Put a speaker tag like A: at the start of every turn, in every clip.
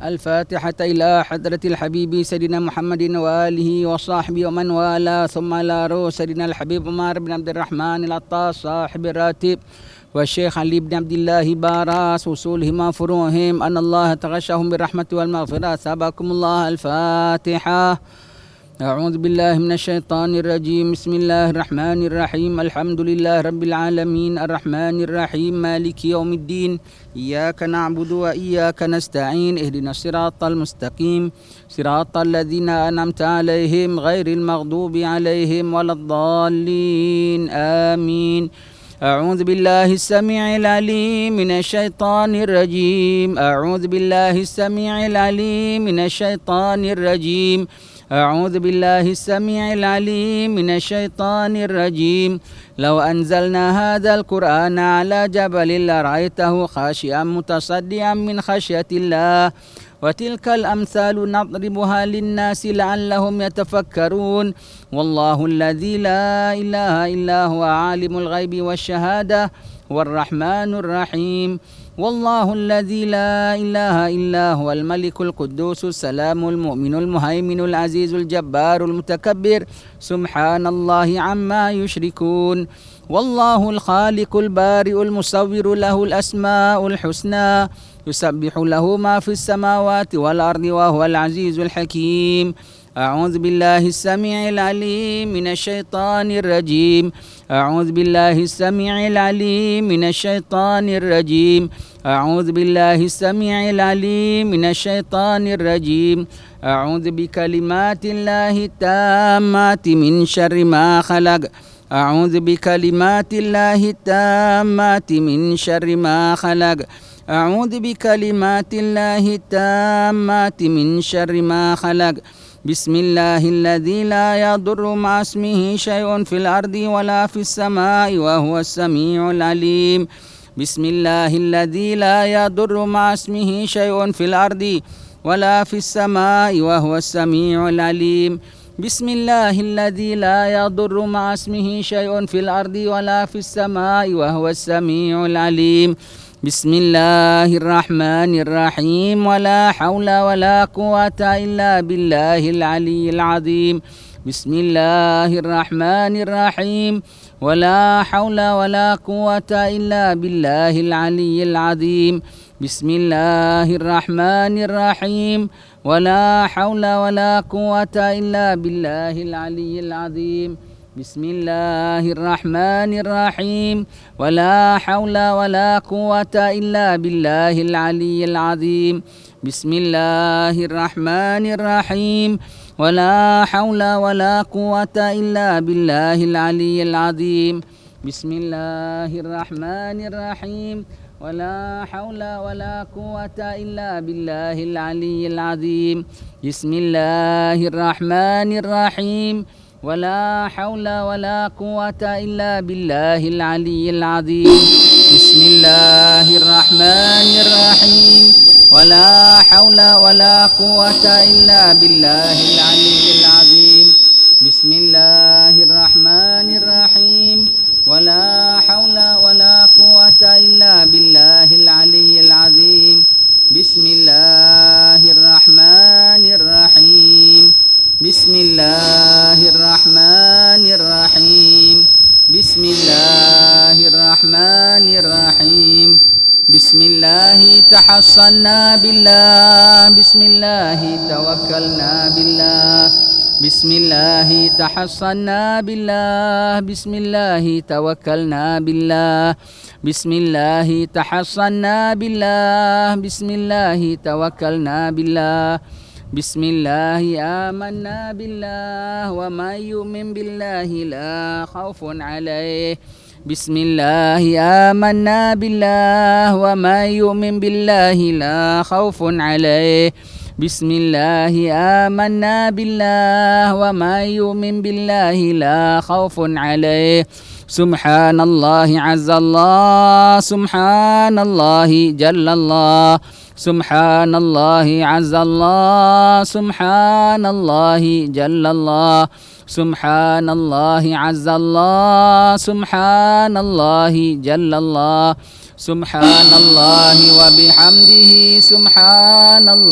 A: الفاتحة إلى حضرة الحبيب سيدنا محمد وآله وصحبه ومن والاه، ثم إلى روح سيدنا الحبيب عمر بن عبد الرحمن العطاس صاحب الراتب، والشيخ علي بن عبد الله باراس وصولهم وفروعهم، أن الله تغشاهم بالرحمة والمغفرة. سبقكم الله. الفاتحة. أعوذ بالله من الشيطان الرجيم. بسم الله الرحمن الرحيم. الحمد لله رب العالمين الرحمن الرحيم مالك يوم الدين، إياك نعبد وإياك نستعين، اهدنا الصراط المستقيم صراط الذين أنعمت عليهم غير المغضوب عليهم ولا الضالين، آمين. أعوذ بالله السميع العليم من الشيطان الرجيم. أعوذ بالله السميع العليم من الشيطان الرجيم. أعوذ بالله السميع العليم من الشيطان الرجيم. لو أنزلنا هذا القرآن على جبل لرأيته خاشعا متصدعا من خشية الله، وتلك الأمثال نضربها للناس لعلهم يتفكرون. والله الذي لا إله إلا هو عالم الغيب والشهادة هو الرحمن الرحيم. والله الذي لا إله إلا هو الملك القدوس السلام المؤمن المهيمن العزيز الجبار المتكبر، سبحان الله عما يشركون. والله الخالق البارئ المصور، له الأسماء الحسنى، يسبح له ما في السماوات والأرض وهو العزيز الحكيم. أعوذ بالله السميع العليم من الشيطان الرجيم. أعوذ بالله السميع العليم من الشيطان الرجيم. أعوذ بالله السميع العليم من الشيطان الرجيم. أعوذ بكلمات الله التامات من شر ما خلق. أعوذ بكلمات الله التامات من شر ما خلق. أعوذ بكلمات الله التامات من شر ما خلق. بسم الله الذي لا يضر مع اسمه شيء في الأرض ولا في السماء وهو السميع العليم. بسم الله الذي لا يضر مع اسمه شيء في الأرض ولا في السماء وهو السميع العليم. بسم الله الذي لا يضر مع اسمه شيء في الأرض ولا في السماء وهو السميع العليم. بسم الله الرحمن الرحيم. ولا حول ولا قوة إلا بالله العلي العظيم. بسم الله الرحمن الرحيم. ولا حول ولا قوة إلا بالله العلي العظيم. بسم الله الرحمن الرحيم. ولا حول ولا قوة إلا بالله العلي العظيم. بسم الله الرحمن الرحيم. ولا حول ولا قوة إلا بالله العلي العظيم. بسم الله الرحمن الرحيم. ولا حول ولا قوة إلا بالله العلي العظيم. بسم الله الرحمن الرحيم. ولا حول ولا قوة إلا بالله العلي العظيم. بسم الله الرحمن الرحيم. ولا حول ولا قوة إلا بالله العلي العظيم. بسم الله الرحمن الرحيم. ولا حول ولا قوة إلا بالله العلي العظيم. بسم الله الرحمن الرحيم. ولا حول ولا قوة إلا بالله العلي العظيم. بسم الله الرحمن الرحيم. بسم الله الرحمن الرحيم. بسم الله الرحمن الرحيم. بسم الله تحصنا بالله. بسم الله توكلنا بالله. بسم الله تحصنا بالله. بسم الله توكلنا بالله. بسم الله تحصنا بالله. بسم الله توكلنا بالله. بسم الله آمنا بالله. ومن يؤمن بالله لا خوف عليه. بسم الله آمنا بالله. ومن يؤمن بالله لا خوف عليه. بسم الله آمنا بالله. ومن يؤمن بالله لا خوف عليه. سبحان الله عز الله. سبحان الله جل الله. سبحان الله عز الله. سبحان الله جل الله. سبحان الله عز الله. سبحان الله جل الله. سبحان الله وبحمده. سبحان الله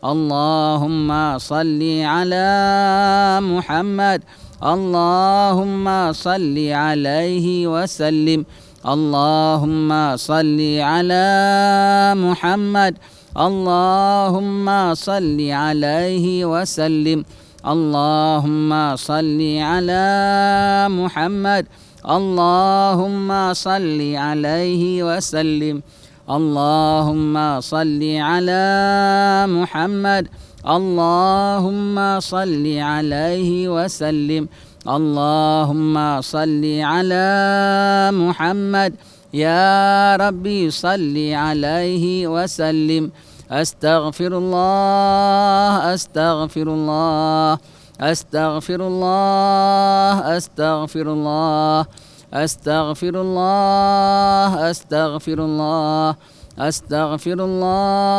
A: اللهم صل على محمد اللهم صل عليه وسلم اللهم صل على محمد اللهم صل عليه وسلم اللهم صل على محمد اللهم صل عليه وسلم اللهم صل على محمد اللهم صل عليه وسلم اللهم صل على محمد يا ربي صل عليه وسلم أستغفر الله أستغفر الله أستغفر الله أستغفر الله أستغفر الله أستغفر الله أستغفر الله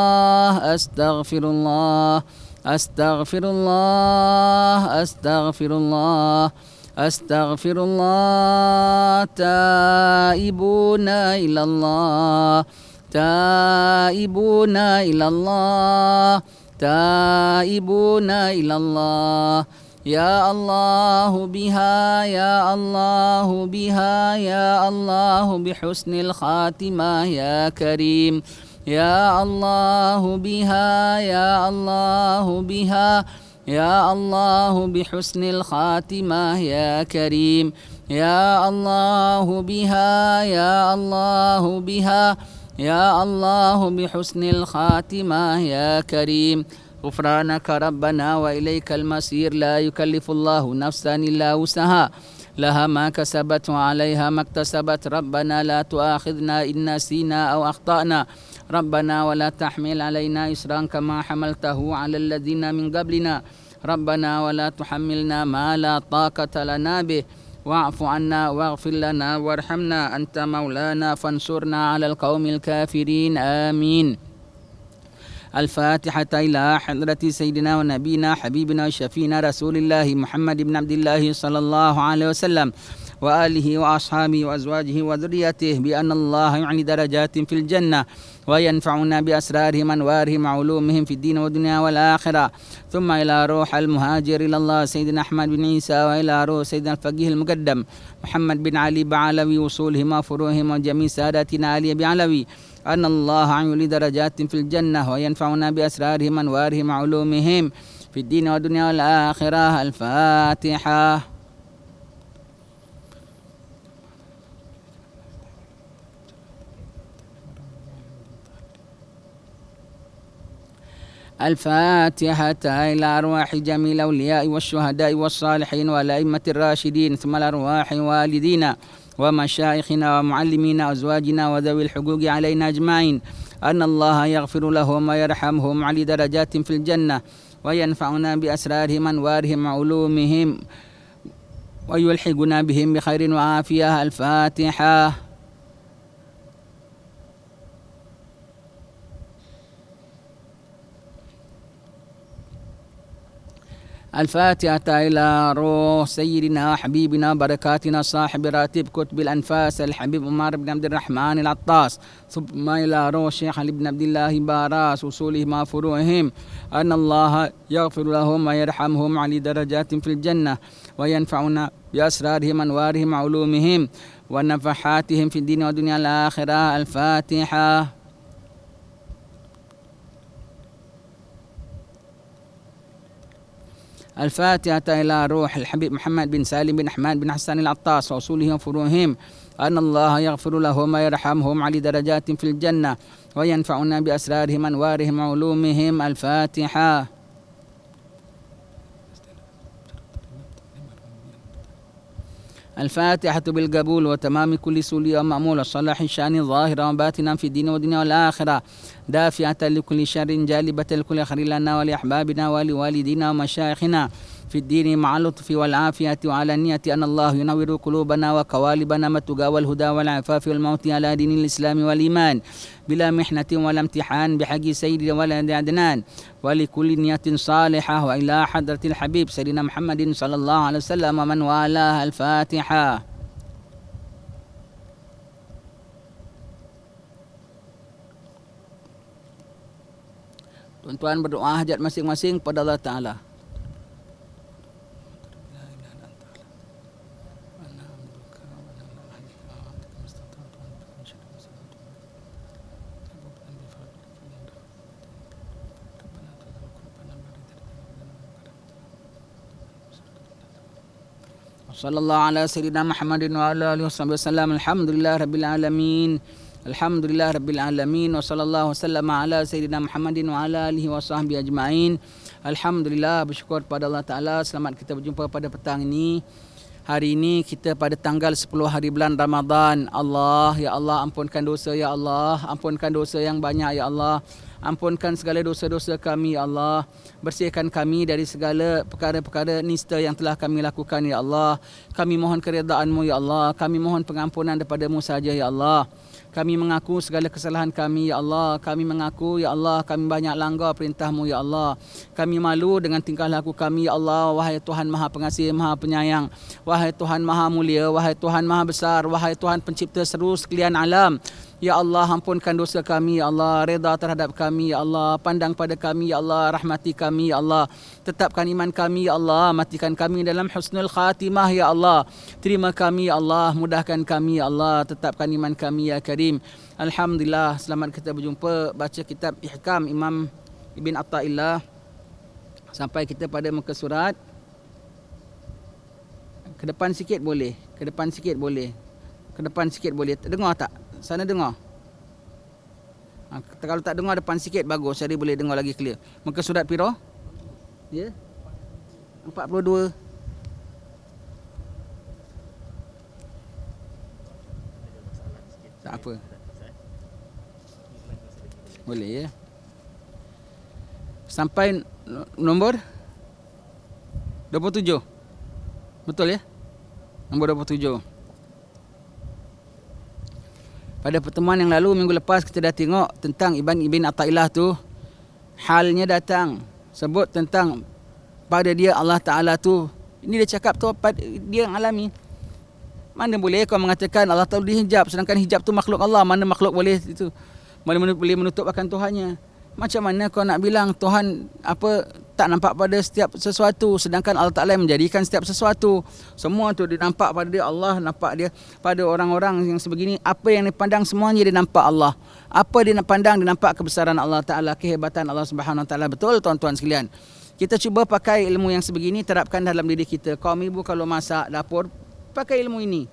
A: أستغفر الله أستغفر الله أستغفر الله أستغفر الله تائبون إلى الله تائبون إلى الله تائبون إلى الله يا الله بها يا الله بها يا الله بحسن الخاتمة يا كريم يا الله بها يا الله بها يا الله بحسن الخاتمة يا كريم يا الله بها يا الله بها يا الله بحسن الخاتمة يا كريم غفرانك ربنا وإليك المصير لا يكلف الله نفسا إلا وسعها لها ما كسبت وعليها ما اكتسبت ربنا لا تؤاخذنا إن نسينا أو أخطأنا ربنا ولا تحمل علينا إصرا كما حملته على الذين من قبلنا ربنا ولا تحملنا ما لا طاقة لنا به واعف عنا واغفر لنا وارحمنا أنت مولانا فانصرنا على القوم الكافرين آمين. الفاتحة إلى حضرة سيدنا ونبينا حبيبنا وشفينا رسول الله محمد بن عبد الله صلى الله عليه وسلم وآله وأصحابه وأزواجه وذريته بأن الله يعني درجات في الجنة وينفعنا بأسرارهم أنوارهم علومهم في الدين والدنيا والآخرة. ثم إلى روح المهاجر إلى الله سيدنا أحمد بن عيسى وإلى روح سيدنا الفقيه المقدم محمد بن علي بعلوي وصولهم وفروعهم وجميع ساداتنا علي بعلوي أن الله عن درجات في الجنة وينفعنا بأسرارهم أنوارهم علومهم في الدين والدنيا والآخرة. الفاتحة. الفاتحة إلى أرواح جميع الأولياء والشهداء والصالحين والأئمة الراشدين ثم الأرواح والدينا ومشايخنا ومعلمينا وأزواجنا وذوي الحقوق علينا أجمعين أن الله يغفر لهم ويرحمهم على درجات في الجنة وينفعنا بأسرارهم أنوارهم علومهم ويلحقنا بهم بخير وعافية. الفاتحة. الفاتحة إلى روح سيدنا وحبيبنا بركاتنا صاحب راتب كتب الأنفاس الحبيب عمر بن عبد الرحمن العطاس ثم إلى روح شيخ علي بن عبد الله باراس وصولهم وفروعهم أن الله يغفر لهم ويرحمهم على درجات في الجنة وينفعنا بأسرارهم أنوارهم علومهم ونفحاتهم في الدين والدنيا الآخرة. الفاتحة. الفاتحة إلى روح الحبيب محمد بن سالم بن أحمد بن حسن العطاس وأصولهم وفروعهم أن الله يغفر لهم ويرحمهم على درجات في الجنة وينفعنا بأسرارهم أنوارهم علومهم. الفاتحة. الفاتحة بالقبول وتمام كل سولي ومأمول الصلاح الشان ظاهرا وباطنا في الدين والدنيا والآخرة دافعة لكل شر جالبة لكل خير لنا ولأحبابنا ولوالدينا ومشايخنا في الدين مع اللطف والعافية وعلى النية أن الله ينور قلوبنا وقوالبنا ما التقى والهدى والعفاف والموت على دين الإسلام والإيمان بلا محنة ولا امتحان بحق سيد ولد عدنان ولكل نية صالحة وإلى حضرة الحبيب سيدنا محمد صلى الله عليه وسلم ومن والاه. الفاتحة. Tuan-tuan berdoa hajat masing-masing kepada Allah Ta'ala. Sallallahu ala sayyidina Muhammadin wa ala alihi wasallam. Alhamdulillah rabbil alamin. Alhamdulillah rabbil alamin wa sallallahu wasallam ala sayyidina Muhammadin wa ala alihi wa sahbihi ajma'in. Alhamdulillah, bersyukur pada Allah Ta'ala. Selamat kita berjumpa pada petang ini. Hari ini kita pada tanggal 10 hari bulan Ramadan. Allah, ya Allah, ampunkan dosa ya Allah. Ampunkan dosa yang banyak ya Allah. Ampunkan segala dosa-dosa kami ya Allah. Bersihkan kami dari segala perkara-perkara nista yang telah kami lakukan ya Allah. Kami mohon keridaan-Mu ya Allah. Kami mohon pengampunan daripada-Mu saja ya Allah. Kami mengaku segala kesalahan kami ya Allah. Kami mengaku ya Allah, kami banyak langgar perintah-Mu ya Allah. Kami malu dengan tingkah laku kami ya Allah. Wahai Tuhan Maha Pengasih, Maha Penyayang. Wahai Tuhan Maha Mulia. Wahai Tuhan Maha Besar. Wahai Tuhan Pencipta seluruh sekalian alam. Ya Allah, ampunkan dosa kami ya Allah. Reda terhadap kami ya Allah. Pandang pada kami ya Allah. Rahmati kami ya Allah. Tetapkan iman kami ya Allah. Matikan kami dalam husnul khatimah ya Allah. Terima kami ya Allah. Mudahkan kami ya Allah. Tetapkan iman kami ya Karim. Alhamdulillah, selamat kita berjumpa. Baca kitab Ihkam Imam Ibn Atta'illah. Sampai kita pada muka surat. Ke depan sikit boleh. Ke depan sikit boleh. Ke depan sikit boleh. Dengar tak? Sana dengar. Kalau tak dengar depan sikit bagus. Jadi boleh dengar lagi clear. Muka surat piro? Ya. 42. Tak apa. Boleh ya. Sampai nombor 27. Betul ya? Nombor 27. Pada pertemuan yang lalu, minggu lepas, kita dah tengok tentang Ibn Atta'illah tu. Halnya datang. Sebut tentang pada dia Allah Ta'ala tu. Ini dia cakap tu, dia yang alami. Mana boleh kau mengatakan Allah Ta'ala dihijab, sedangkan hijab tu makhluk Allah. Mana makhluk boleh itu? Mana boleh menutup akan Tuhannya? Macam mana kau nak bilang Tuhan tak nampak pada setiap sesuatu, sedangkan Allah Ta'ala menjadikan setiap sesuatu. Semua tu dia nampak pada dia. Allah nampak dia pada orang-orang yang sebegini. Apa yang dia pandang semuanya dia nampak Allah. Apa dia nak pandang, dia nampak kebesaran Allah Ta'ala, kehebatan Allah Subhanahu Wa Ta'ala. Betul tuan-tuan sekalian. Kita cuba pakai ilmu yang sebegini, terapkan dalam diri kita. Kaum ibu kalau masak dapur, pakai ilmu ini.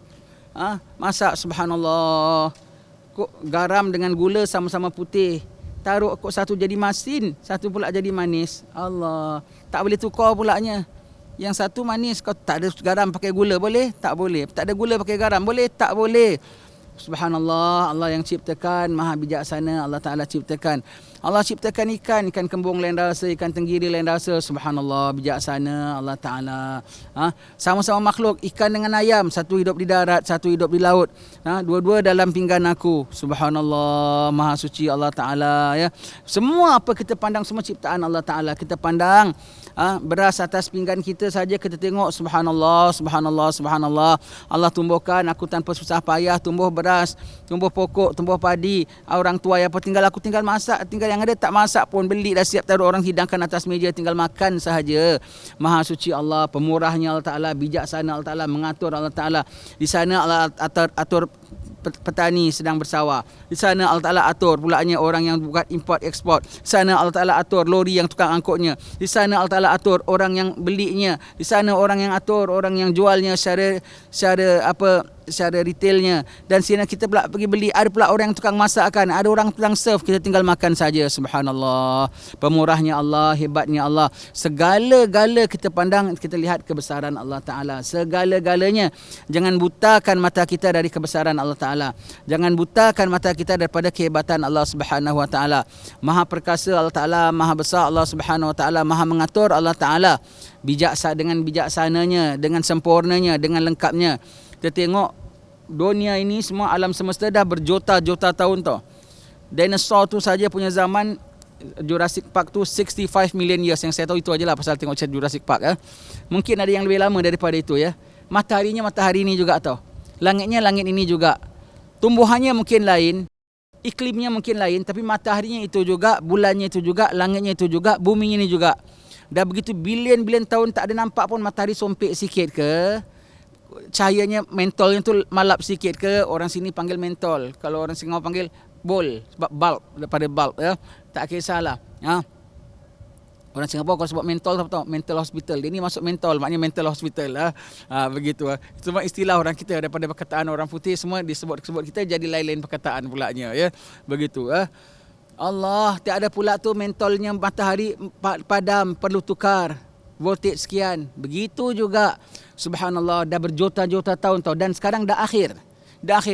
A: Masak, subhanallah. Garam dengan gula sama-sama putih. Taruh kok satu jadi masin, satu pula jadi manis. Allah, tak boleh tukar pulaknya. Yang satu manis, kau tak ada garam pakai gula boleh? Tak boleh. Tak ada gula pakai garam boleh? Tak boleh. Subhanallah, Allah yang ciptakan, maha bijaksana. Allah Ta'ala ciptakan. Allah ciptakan ikan kembung lain rasa, ikan tenggiri lain rasa. Subhanallah, bijaksana Allah Ta'ala. Sama-sama makhluk, ikan dengan ayam, satu hidup di darat, satu hidup di laut. Dua-dua dalam pinggan aku. Subhanallah, maha suci Allah Ta'ala. Ya. Semua apa kita pandang, semua ciptaan Allah Ta'ala. Kita pandang beras atas pinggan kita saja, kita tengok, subhanallah, subhanallah, subhanallah. Allah tumbuhkan aku tanpa susah payah, tumbuh beras, tumbuh pokok, tumbuh padi. Orang tua yang aku tinggal masak, tinggal yang ada tak masak pun, beli dah siap taruh orang hidangkan atas meja, tinggal makan sahaja. Maha suci Allah, pemurahnya Allah Ta'ala, bijaksana Allah Ta'ala, mengatur Allah Ta'ala. Di sana Allah atur petani sedang bersawah. Di sana Allah Ta'ala atur pulaknya orang yang buat import ekspor. Di sana Allah Ta'ala atur lori yang tukang angkutnya. Di sana Allah Ta'ala atur orang yang belinya. Di sana orang yang atur orang yang jualnya secara retailnya. Dan sini kita pula pergi beli, ada pula orang yang tukang masakkan, ada orang tukang serve, kita tinggal makan saja. Subhanallah, pemurahnya Allah, hebatnya Allah. Segala-gala kita pandang, kita lihat kebesaran Allah Ta'ala. Segala-galanya. Jangan butakan mata kita dari kebesaran Allah Ta'ala. Jangan butakan mata kita daripada kehebatan Allah Subhanahu Wa Ta'ala. Maha perkasa Allah Ta'ala, maha besar Allah Subhanahu Wa Ta'ala, maha mengatur Allah Ta'ala. Dengan bijaksananya, dengan sempurnanya, dengan lengkapnya. Kita tengok dunia ini semua, alam semesta dah berjuta-juta tahun tau. Dinosaur tu saja punya zaman, Jurassic Park tu 65 million years. Yang saya tahu itu ajalah pasal tengok cerita Jurassic Park. Mungkin ada yang lebih lama daripada itu ya. Mataharinya matahari ini juga tau. Langitnya langit ini juga. Tumbuhannya mungkin lain. Iklimnya mungkin lain, tapi mataharinya itu juga, bulannya itu juga, langitnya itu juga, buminya ini juga. Dah begitu bilion-bilion tahun tak ada nampak pun matahari sompek sikit ke, cahayanya mentolnya tu malap sikit ke, orang sini panggil mentol. Kalau orang Singapura panggil bol, sebab bulb, daripada bulb ya. Tak kisahlah. Ha. Orang Singapura kalau sebut mentol tahu mental hospital. Dia ni masuk mentol, maknanya mental hospital lah. Begitu lah. Semua istilah orang kita daripada perkataan orang putih semua disebut kita jadi lain-lain perkataan pulanya ya. Begitu Allah, tiada pula tu mentolnya matahari padam, perlu tukar voltage sekian. Begitu juga subhanallah, dah berjuta-juta tahun tau, dan sekarang dah akhir.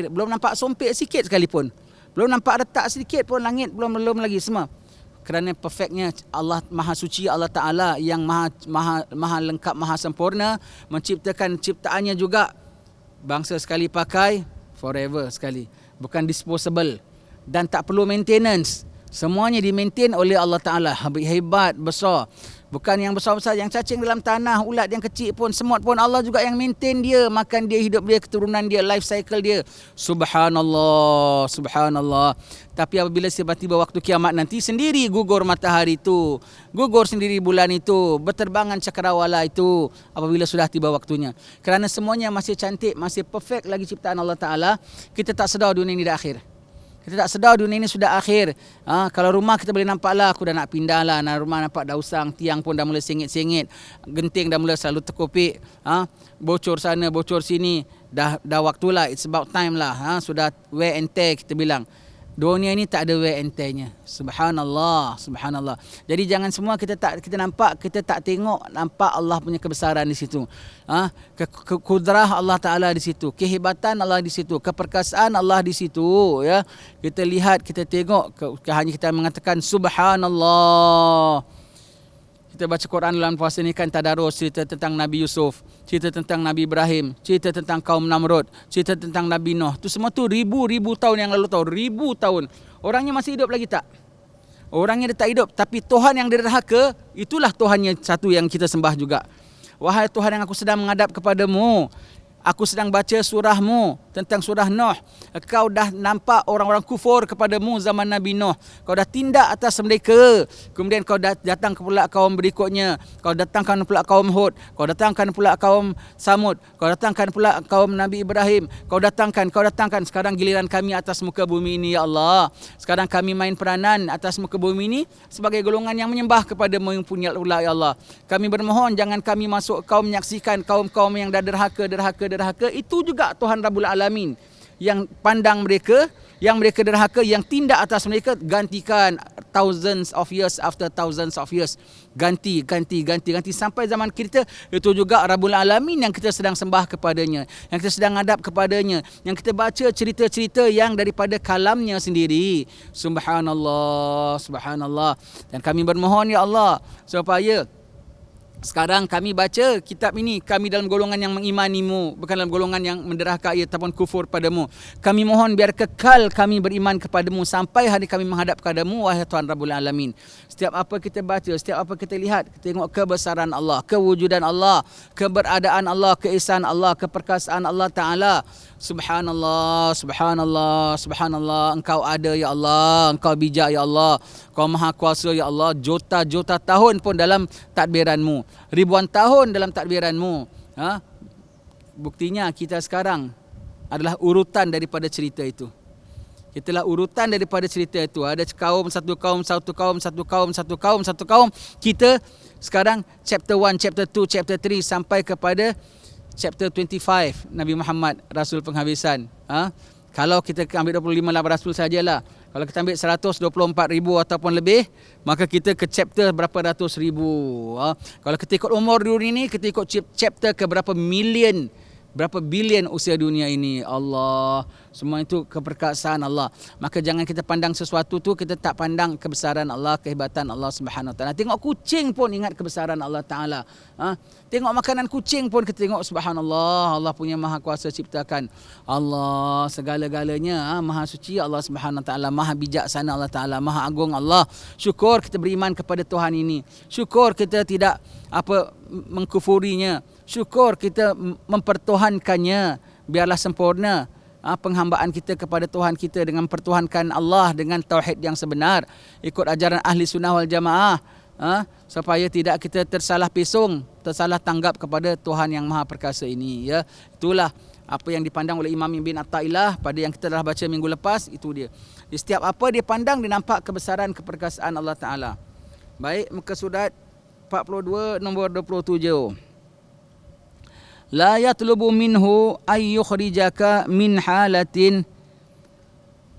A: Belum nampak sompek sikit sekalipun. Belum nampak retak sedikit pun langit, belum lagi semua. Kerana perfectnya Allah Maha Suci, Allah Ta'ala yang maha lengkap, maha sempurna, menciptakan ciptaannya juga bangsa sekali pakai, forever sekali. Bukan disposable dan tak perlu maintenance. Semuanya dimaintain oleh Allah Ta'ala. Hebat, besar. Bukan yang besar-besar, yang cacing dalam tanah, ulat yang kecil pun, semut pun Allah juga yang maintain dia, makan dia, hidup dia, keturunan dia, life cycle dia. Subhanallah, subhanallah. Tapi apabila tiba-tiba waktu kiamat nanti, sendiri gugur matahari itu, gugur sendiri bulan itu, berterbangan cakrawala itu apabila sudah tiba waktunya. Kerana semuanya masih cantik, masih perfect lagi ciptaan Allah Ta'ala, kita tak sedar dunia ini dah akhir. Kita tak sedar dunia ini sudah akhir. Kalau rumah kita boleh nampak lah, aku dah nak pindah lah. Rumah nampak dah usang, tiang pun dah mula sengit-sengit, genting dah mula selalu terkopik. Bocor sana, bocor sini. Dah waktulah, it's about time lah. Sudah wear and tear kita bilang. Dunia ini tak ada wear and tear-nya. Subhanallah, subhanallah. Jadi jangan semua kita nampak, kita tak nampak Allah punya kebesaran di situ. Kudrah Allah Ta'ala di situ, kehebatan Allah di situ, keperkasaan Allah di situ ya. Kita lihat, kita tengok, hanya kita mengatakan subhanallah. Kita baca Quran dalam puasa ni kan tadarus, cerita tentang Nabi Yusuf, cerita tentang Nabi Ibrahim, cerita tentang kaum Namrud, cerita tentang Nabi Nuh. Tu semua tu ribu-ribu tahun yang lalu tau, ribu tahun. Orangnya masih hidup lagi tak? Orangnya dia tak hidup, tapi Tuhan yang derhaka, itulah Tuhan yang satu yang kita sembah juga. Wahai Tuhan yang aku sedang menghadap kepadamu, aku sedang baca surahmu tentang surah Nuh. Kau dah nampak orang-orang kufur kepadamu zaman Nabi Nuh. Kau dah tindak atas mereka. Kemudian kau datang pula kaum berikutnya. Kau datangkan pula kaum Hud. Kau datangkan pula kaum Samud. Kau datangkan pula kaum Nabi Ibrahim. Kau datangkan. Sekarang giliran kami atas muka bumi ini, ya Allah. Sekarang kami main peranan atas muka bumi ini sebagai golongan yang menyembah kepadamu yang punya ulah, ya Allah. Kami bermohon jangan kami masuk kaum menyaksikan kaum-kaum yang dah derhaka. Itu juga Tuhan Rabbul Alamin yang pandang mereka, yang mereka derhaka, yang tindak atas mereka, gantikan thousands of years after thousands of years. Ganti sampai zaman kita. Itu juga Rabbul Alamin yang kita sedang sembah kepadanya, yang kita sedang hadap kepadanya, yang kita baca cerita-cerita yang daripada kalamnya sendiri. Subhanallah, subhanallah. Dan kami bermohon, ya Allah, supaya sekarang kami baca kitab ini, kami dalam golongan yang mengimanimu, bukan dalam golongan yang menderhaka ataupun kufur padamu. Kami mohon biar kekal kami beriman kepadamu sampai hari kami menghadap kepadamu, wahai Tuhan Rabbul Alamin. Setiap apa kita baca, setiap apa kita lihat, kita tengok kebesaran Allah, kewujudan Allah, keberadaan Allah, keesaan Allah, keperkasaan Allah Ta'ala. Subhanallah, subhanallah, subhanallah. Engkau ada, ya Allah. Engkau bijak, ya Allah. Kau maha kuasa, ya Allah. Juta-juta tahun pun dalam tadbiranmu, ribuan tahun dalam tadbiranmu. Buktinya kita sekarang adalah urutan daripada cerita itu. Itulah urutan daripada cerita itu. Ada kaum, satu kaum. Kita sekarang chapter 1, chapter 2, chapter 3 sampai kepada chapter 25, Nabi Muhammad, Rasul penghabisan. Kalau kita ambil 25 lah Rasul sajalah. Kalau kita ambil 124,000 ataupun lebih, maka kita ke chapter berapa ratus ribu. Kalau kita ikut umur dunia ini, kita ikut chapter ke berapa million, berapa bilion usia dunia ini. Allah, semua itu keperkasaan Allah. Maka jangan kita pandang sesuatu tu, kita tak pandang kebesaran Allah, kehebatan Allah Subhanahu Wa Taala. Tengok kucing pun ingat kebesaran Allah Taala. Tengok makanan kucing pun kita tengok, subhanallah, Allah punya maha kuasa ciptakan. Allah segala-galanya maha suci Allah Subhanahu Wa Taala, maha bijaksana Allah Taala, maha agung Allah. Syukur kita beriman kepada Tuhan ini. Syukur kita tidak mengkufurinya. Syukur kita mempertuhankannya, biarlah sempurna. penghambaan kita kepada Tuhan kita dengan pertuhankan Allah dengan tauhid yang sebenar, ikut ajaran ahli sunnah wal jamaah, supaya tidak kita tersalah pesong, tersalah tanggap kepada Tuhan yang Maha Perkasa ini, ya. Itulah apa yang dipandang oleh Imam Ibn Athaillah pada yang kita telah baca minggu lepas. Itu dia. Di setiap apa dia pandang, dia nampak kebesaran keperkasaan Allah Ta'ala. Baik, muka surat 42 nombor 27. La yatlubu minhu ay yukhrijaka min halatin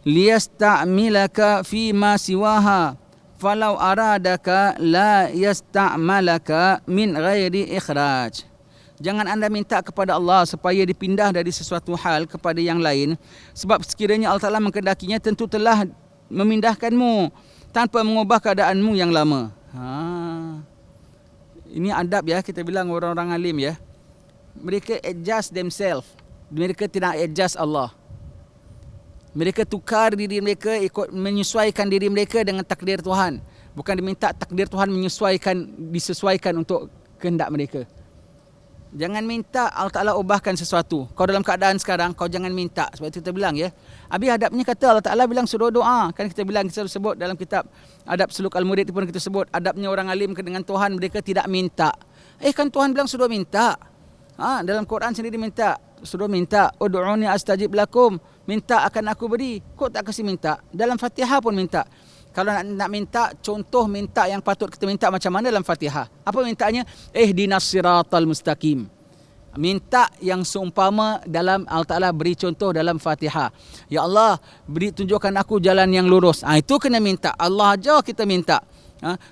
A: liyasta'milaka fi ma siwaha falau aradaka la yasta'malaka min ghairi ikhraj. Jangan anda minta kepada Allah supaya dipindah dari sesuatu hal kepada yang lain, sebab sekiranya Allah Ta'ala mengkehendakinya tentu telah memindahkanmu tanpa mengubah keadaanmu yang lama. Ini adab, ya, kita bilang orang-orang alim, ya. Mereka adjust themselves. Mereka tidak adjust Allah. Mereka tukar diri mereka, ikut menyesuaikan diri mereka dengan takdir Tuhan. Bukan diminta takdir Tuhan disesuaikan untuk kehendak mereka. Jangan minta Allah Ta'ala ubahkan sesuatu. Kau dalam keadaan sekarang, kau jangan minta. Sebab itu kita bilang, ya. Habis adabnya kata Allah Ta'ala bilang suruh doa. Kan kita bilang, kita sebut dalam kitab Adab Suluk Al-Murid pun kita sebut adabnya orang alim dengan Tuhan, mereka tidak minta. Kan Tuhan bilang suruh minta. Dalam Quran sendiri minta, suruh minta. Ud'uni astajib lakum. Minta akan aku beri. Kok tak kasih minta? Dalam Fatihah pun minta. Kalau nak minta, contoh minta yang patut kita minta macam mana dalam Fatihah. Apa mintanya? Ihdinas siratal mustaqim. Minta yang seumpama dalam Allah Ta'ala beri contoh dalam Fatihah. Ya Allah, beri tunjukkan aku jalan yang lurus. Itu kena minta. Allah aja kita minta.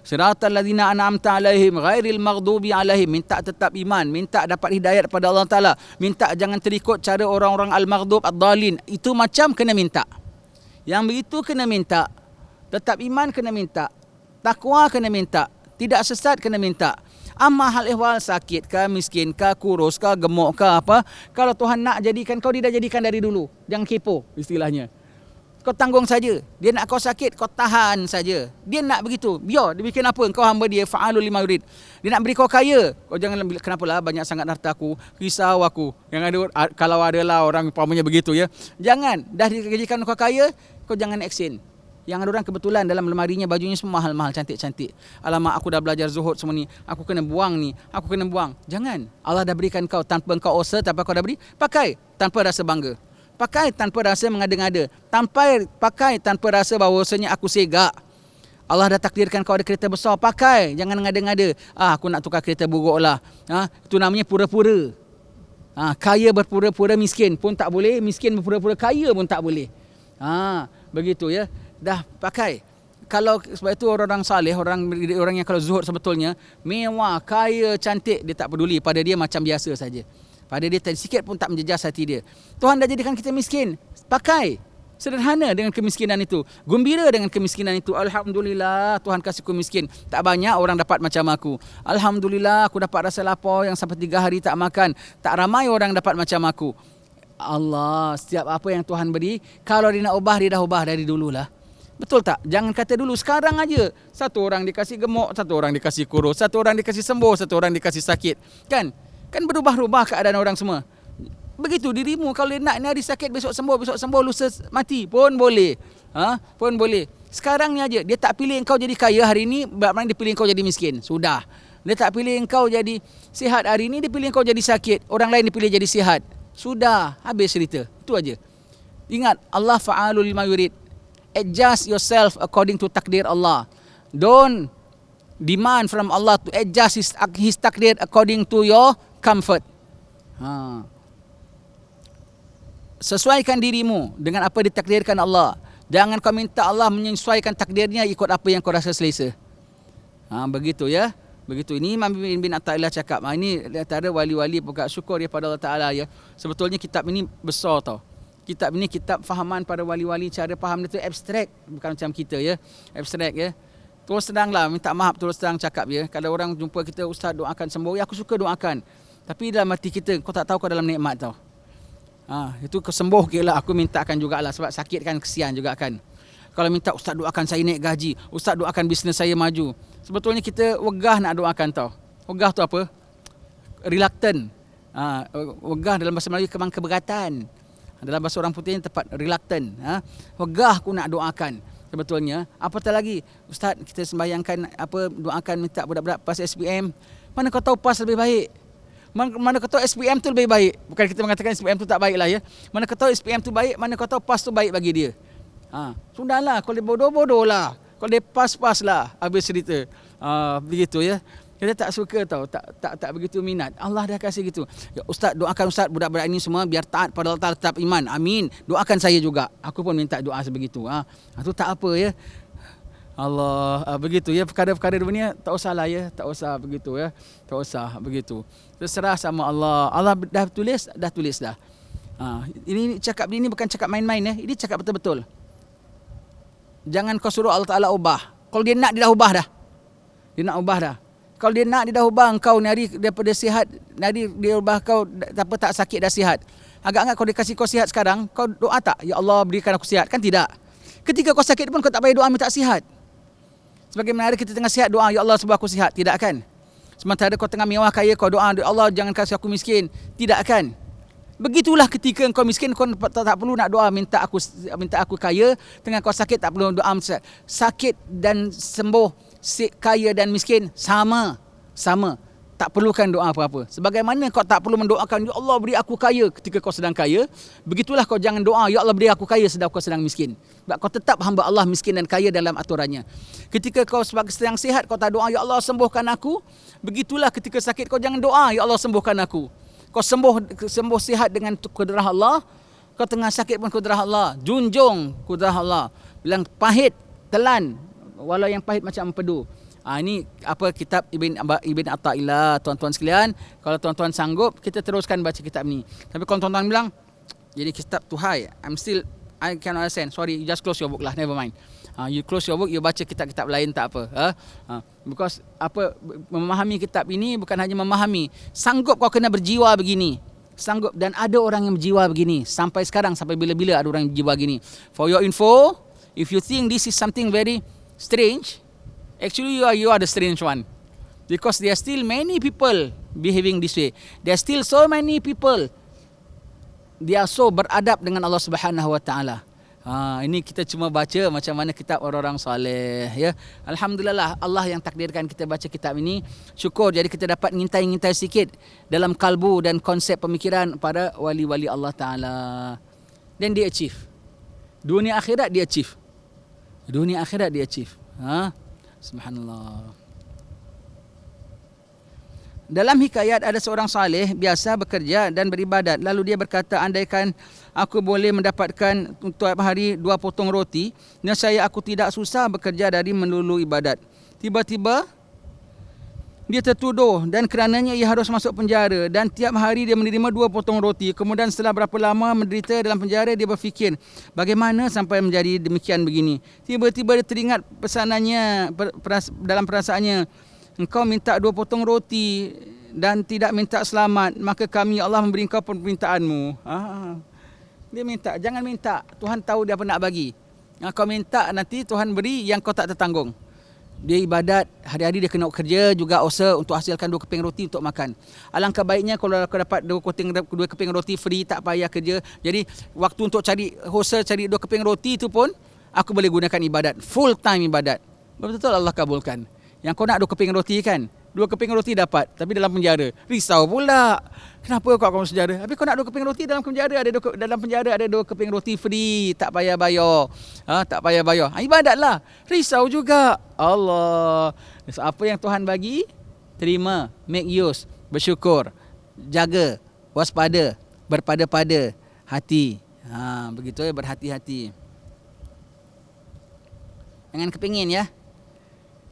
A: Siratal ladzina an'amta alaihim ghairil maghdubi alaihim. Minta tetap iman, minta dapat hidayat pada Allah Ta'ala. Minta jangan terikut cara orang-orang al-maghdub, ad-dhalin. Itu macam kena minta. Yang begitu kena minta. Tetap iman kena minta. Takwa kena minta. Tidak sesat kena minta. Amma hal ihwal sakit ke, miskin ke, kurus ke, gemuk ke apa, kalau Tuhan nak jadikan kau, dia dah jadikan dari dulu. Jangan kepo istilahnya. Kau tanggung saja. Dia nak kau sakit, kau tahan saja. Dia nak begitu. Biar dia bikin apa, kau hamba dia, fa'alul lima yurid. Dia nak beri kau kaya, kau jangan, kenapalah banyak sangat harta aku, risau aku. Yang ada, kalau adalah orang umpamanya begitu, ya. Jangan, dah dijadikan kau kaya, kau jangan action. Yang ada orang kebetulan dalam lemarinya bajunya semua mahal-mahal, cantik-cantik. Alamak, aku dah belajar zuhud semua ni, aku kena buang ni, aku kena buang. Jangan. Allah dah berikan kau tanpa kau usaha, tanpa kau dah beri, pakai tanpa rasa bangga. Pakai tanpa rasa mengada-ngada. Pakai tanpa rasa bahawasanya aku segak. Allah dah takdirkan kau ada kereta besar, pakai. Jangan mengada-ngada. Aku nak tukar kereta buruk lah. Itu namanya pura-pura. Kaya berpura-pura miskin pun tak boleh, miskin berpura-pura kaya pun tak boleh. Begitu, ya. Dah pakai. Kalau sebab itu orang saleh, orang yang kalau zuhud sebetulnya mewah, kaya, cantik, dia tak peduli. Pada dia macam biasa saja. Pada dia sikit pun tak menjejas hati dia. Tuhan dah jadikan kita miskin. Pakai. Sederhana dengan kemiskinan itu. Gembira dengan kemiskinan itu. Alhamdulillah Tuhan kasih aku miskin. Tak banyak orang dapat macam aku. Alhamdulillah aku dapat rasa lapar yang sampai 3 hari tak makan. Tak ramai orang dapat macam aku. Allah, setiap apa yang Tuhan beri, kalau dia nak ubah, dia dah ubah dari dululah. Betul tak? Jangan kata dulu, sekarang aja. Satu orang dikasih gemuk, satu orang dikasih kurus, satu orang dikasih sembuh, satu orang dikasih sakit. Kan berubah-ubah keadaan orang semua. Begitu dirimu, kalau nak ni hari sakit, besok sembuh, lusa mati pun boleh. Pun boleh. Sekarang ni aja, dia tak pilih engkau jadi kaya hari ni, bermakna dia pilih engkau jadi miskin. Sudah. Dia tak pilih engkau jadi sihat hari ni, dia pilih engkau jadi sakit. Orang lain dipilih jadi sihat. Sudah, habis cerita. Itu aja. Ingat, Allah fa'alul lima yurid. Adjust yourself according to takdir Allah. Don't demand from Allah to adjust his takdir according to your comfort. Sesuaikan dirimu dengan apa ditakdirkan Allah. Jangan kau minta Allah menyesuaikan takdirnya ikut apa yang kau rasa selesa. Begitu, ya. Begitu. Ini Imam bin Athaillah cakap. Ini antara wali-wali buka syukur dia pada Allah Ta'ala, ya. Sebetulnya kitab ini besar tau. Kitab ini kitab fahaman para wali-wali, cara faham dia tu abstrak, bukan macam kita, ya. Abstrak, ya. Terus teranglah, minta maaf terus terang cakap, ya. Kalau orang jumpa kita, ustaz doakan sembuh, ya aku suka doakan. Tapi dalam hati kita, kau tak tahu kau dalam nikmat tau. Itu kesembuh ke lah, aku mintakan jugalah, sebab sakit kan kesian juga kan. Kalau minta ustaz doakan saya naik gaji, ustaz doakan bisnes saya maju. Sebetulnya kita wegah nak doakan tau. Wegah tu apa? Reluctant. Wegah dalam bahasa Melayu kemang keberatan. Dalam bahasa orang putih tepat reluctant. Wegah aku nak doakan. Sebetulnya, apatah lagi, Ustaz, kita sembahyangkan doakan minta budak-budak PAS SPM. Mana kau tahu PAS lebih baik? Mana kau tahu SPM tu lebih baik? Bukan kita mengatakan SPM tu tak baik lah ya. Mana kau tahu SPM tu baik, mana kau tahu PAS tu baik bagi dia. Sudahlah, kalau dia bodoh-bodoh lah. Kalau dia PAS lah, habis cerita. Begitu ya. Kita tak suka tahu, tak begitu minat. Allah dah kasih gitu. Ya, Ustaz, doakan Ustaz budak-budak ini semua biar taat pada Allah Ta'ala, tetap iman. Amin. Doakan saya juga. Aku pun minta doa sebegitu. Itu tak apa ya. Allah, begitu ya. Perkara-perkara dunia tak usah lah ya. Tak usah begitu ya. Tak usah begitu. Terserah sama Allah. Allah dah tulis dah. Ini cakap ini bukan cakap main-main ya. Ini cakap betul-betul. Jangan kau suruh Allah Ta'ala ubah. Kalau dia nak, dia dah ubah dah. Dia nak ubah dah. Kalau dia nak, dia dah ubah engkau ni daripada sihat. Nari dia ubah kau tak sakit dah sihat. Agak-agak kau dia kasih kau sihat sekarang, kau doa tak? Ya Allah berikan aku sihat. Kan tidak. Ketika kau sakit pun kau tak payah doa minta sihat. Sebagaimana hari kita tengah sihat doa, Ya Allah sebab aku sihat. Tidak kan? Sementara kau tengah mewah kaya, kau doa, Ya Allah jangan kasih aku miskin. Tidak kan? Begitulah ketika kau miskin, kau tak perlu nak doa minta aku kaya. Tengah kau sakit tak perlu doa. Sakit dan sembuh, kaya dan miskin sama. Tak perlukan doa apa-apa. Sebagaimana kau tak perlu mendoakan, Ya Allah beri aku kaya ketika kau sedang kaya, begitulah kau jangan doa, Ya Allah beri aku kaya sedang kau sedang miskin. Sebab kau tetap hamba Allah miskin dan kaya dalam aturannya. Ketika kau sedang sihat, kau tak doa, Ya Allah sembuhkan aku. Begitulah ketika sakit, kau jangan doa, Ya Allah sembuhkan aku. Kau sembuh sihat dengan kudrah Allah. Kau tengah sakit pun kudrah Allah. Junjung kudrah Allah. Bilang pahit, telan. Walau yang pahit macam empedu. Ini kitab Ibn Atta'illah, tuan-tuan sekalian. Kalau tuan-tuan sanggup, kita teruskan baca kitab ni. Tapi kalau tuan-tuan bilang, jadi kitab tu high, I cannot understand. Sorry, you just close your book lah, never mind. You close your book, you baca kitab-kitab lain tak apa. Because memahami kitab ini bukan hanya memahami. Sanggup kau kena berjiwa begini. Sanggup, dan ada orang yang berjiwa begini. Sampai sekarang, sampai bila-bila ada orang yang berjiwa begini. For your info, if you think this is something very strange, actually you are the strange one. Because there are still many people behaving this way. There are still so many people, they are so beradab dengan Allah Subhanahu Wa Taala. Ini kita cuma baca macam mana kitab orang-orang soleh ya. Alhamdulillah Allah yang takdirkan kita baca kitab ini. Syukur jadi kita dapat ngintai-ngintai sikit dalam kalbu dan konsep pemikiran para wali-wali Allah Taala. Dan dia achieve. Dunia akhirat dia achieve. Subhanallah. Dalam hikayat ada seorang saleh biasa bekerja dan beribadat. Lalu dia berkata, andaikan aku boleh mendapatkan untuk hari 2 potong roti, nescaya aku tidak susah bekerja dari melulu ibadat. Tiba-tiba dia tertuduh dan kerananya ia harus masuk penjara, dan tiap hari dia menerima 2 potong roti. Kemudian setelah berapa lama menderita dalam penjara, dia berfikir, bagaimana sampai menjadi demikian begini. Tiba-tiba dia teringat pesanannya dalam perasaannya, engkau minta 2 potong roti dan tidak minta selamat, maka kami Allah memberi engkau permintaanmu. Dia minta, jangan minta, Tuhan tahu dia apa nak bagi. Kau minta nanti Tuhan beri yang kau tak tertanggung. Dia ibadat, hari-hari dia kena kerja juga usaha untuk hasilkan 2 keping roti untuk makan. Alangkah baiknya kalau kau dapat 2 keping roti free, tak payah kerja. Jadi waktu untuk cari 2 keping roti itu pun aku boleh gunakan ibadat, full time ibadat. Betul-betul Allah kabulkan. Yang kau nak 2 keping roti kan, 2 keping roti dapat, tapi dalam penjara. Risau pula. Kenapa kau masuk penjara? Tapi kau nak 2 keping roti dalam penjara, dalam penjara ada 2 keping roti free, tak payah bayar. Tak payah bayar. Ibadatlah. Risau juga. Allah. Apa yang Tuhan bagi, terima, make use, bersyukur, jaga, waspada, berpada-pada hati. Begitu ya, berhati-hati. Jangan kepingin ya.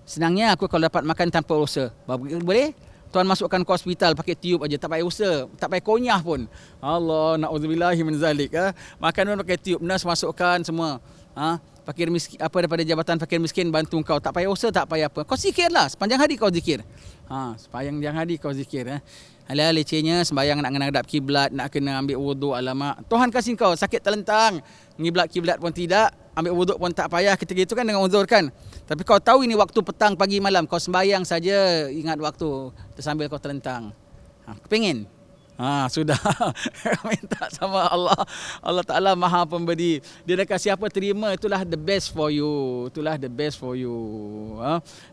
A: Senangnya aku kalau dapat makan tanpa usaha. Boleh? Tuan masukkan ke hospital pakai tiup aja, tak payah usaha, tak payah konyah pun. Allah, na'udzubillahi min zalik. Makan pun pakai tiup, nurse masukkan semua. Fakir miskin, daripada jabatan fakir miskin bantu kau, tak payah usaha, tak payah apa. Kau zikirlah, sepanjang hari kau zikir. Sepanjang hari kau zikir. Alah lecehnya sembahyang nak kena hadap kiblat, nak kena ambil wuduk, alamak. Tuhan kasih kau sakit terlentang, ngiblat kiblat pun tidak, ambil wuduk pun tak payah, kita gitu kan dengan uzur kan. Tapi kau tahu ini waktu petang, pagi, malam, kau sembahyang saja, ingat waktu sambil kau terlentang. Kepingin? Sudah. Minta sama Allah. Allah Ta'ala Maha Pemberi. Dia dah kasih apa, terima. Itulah the best for you. Itulah the best for you.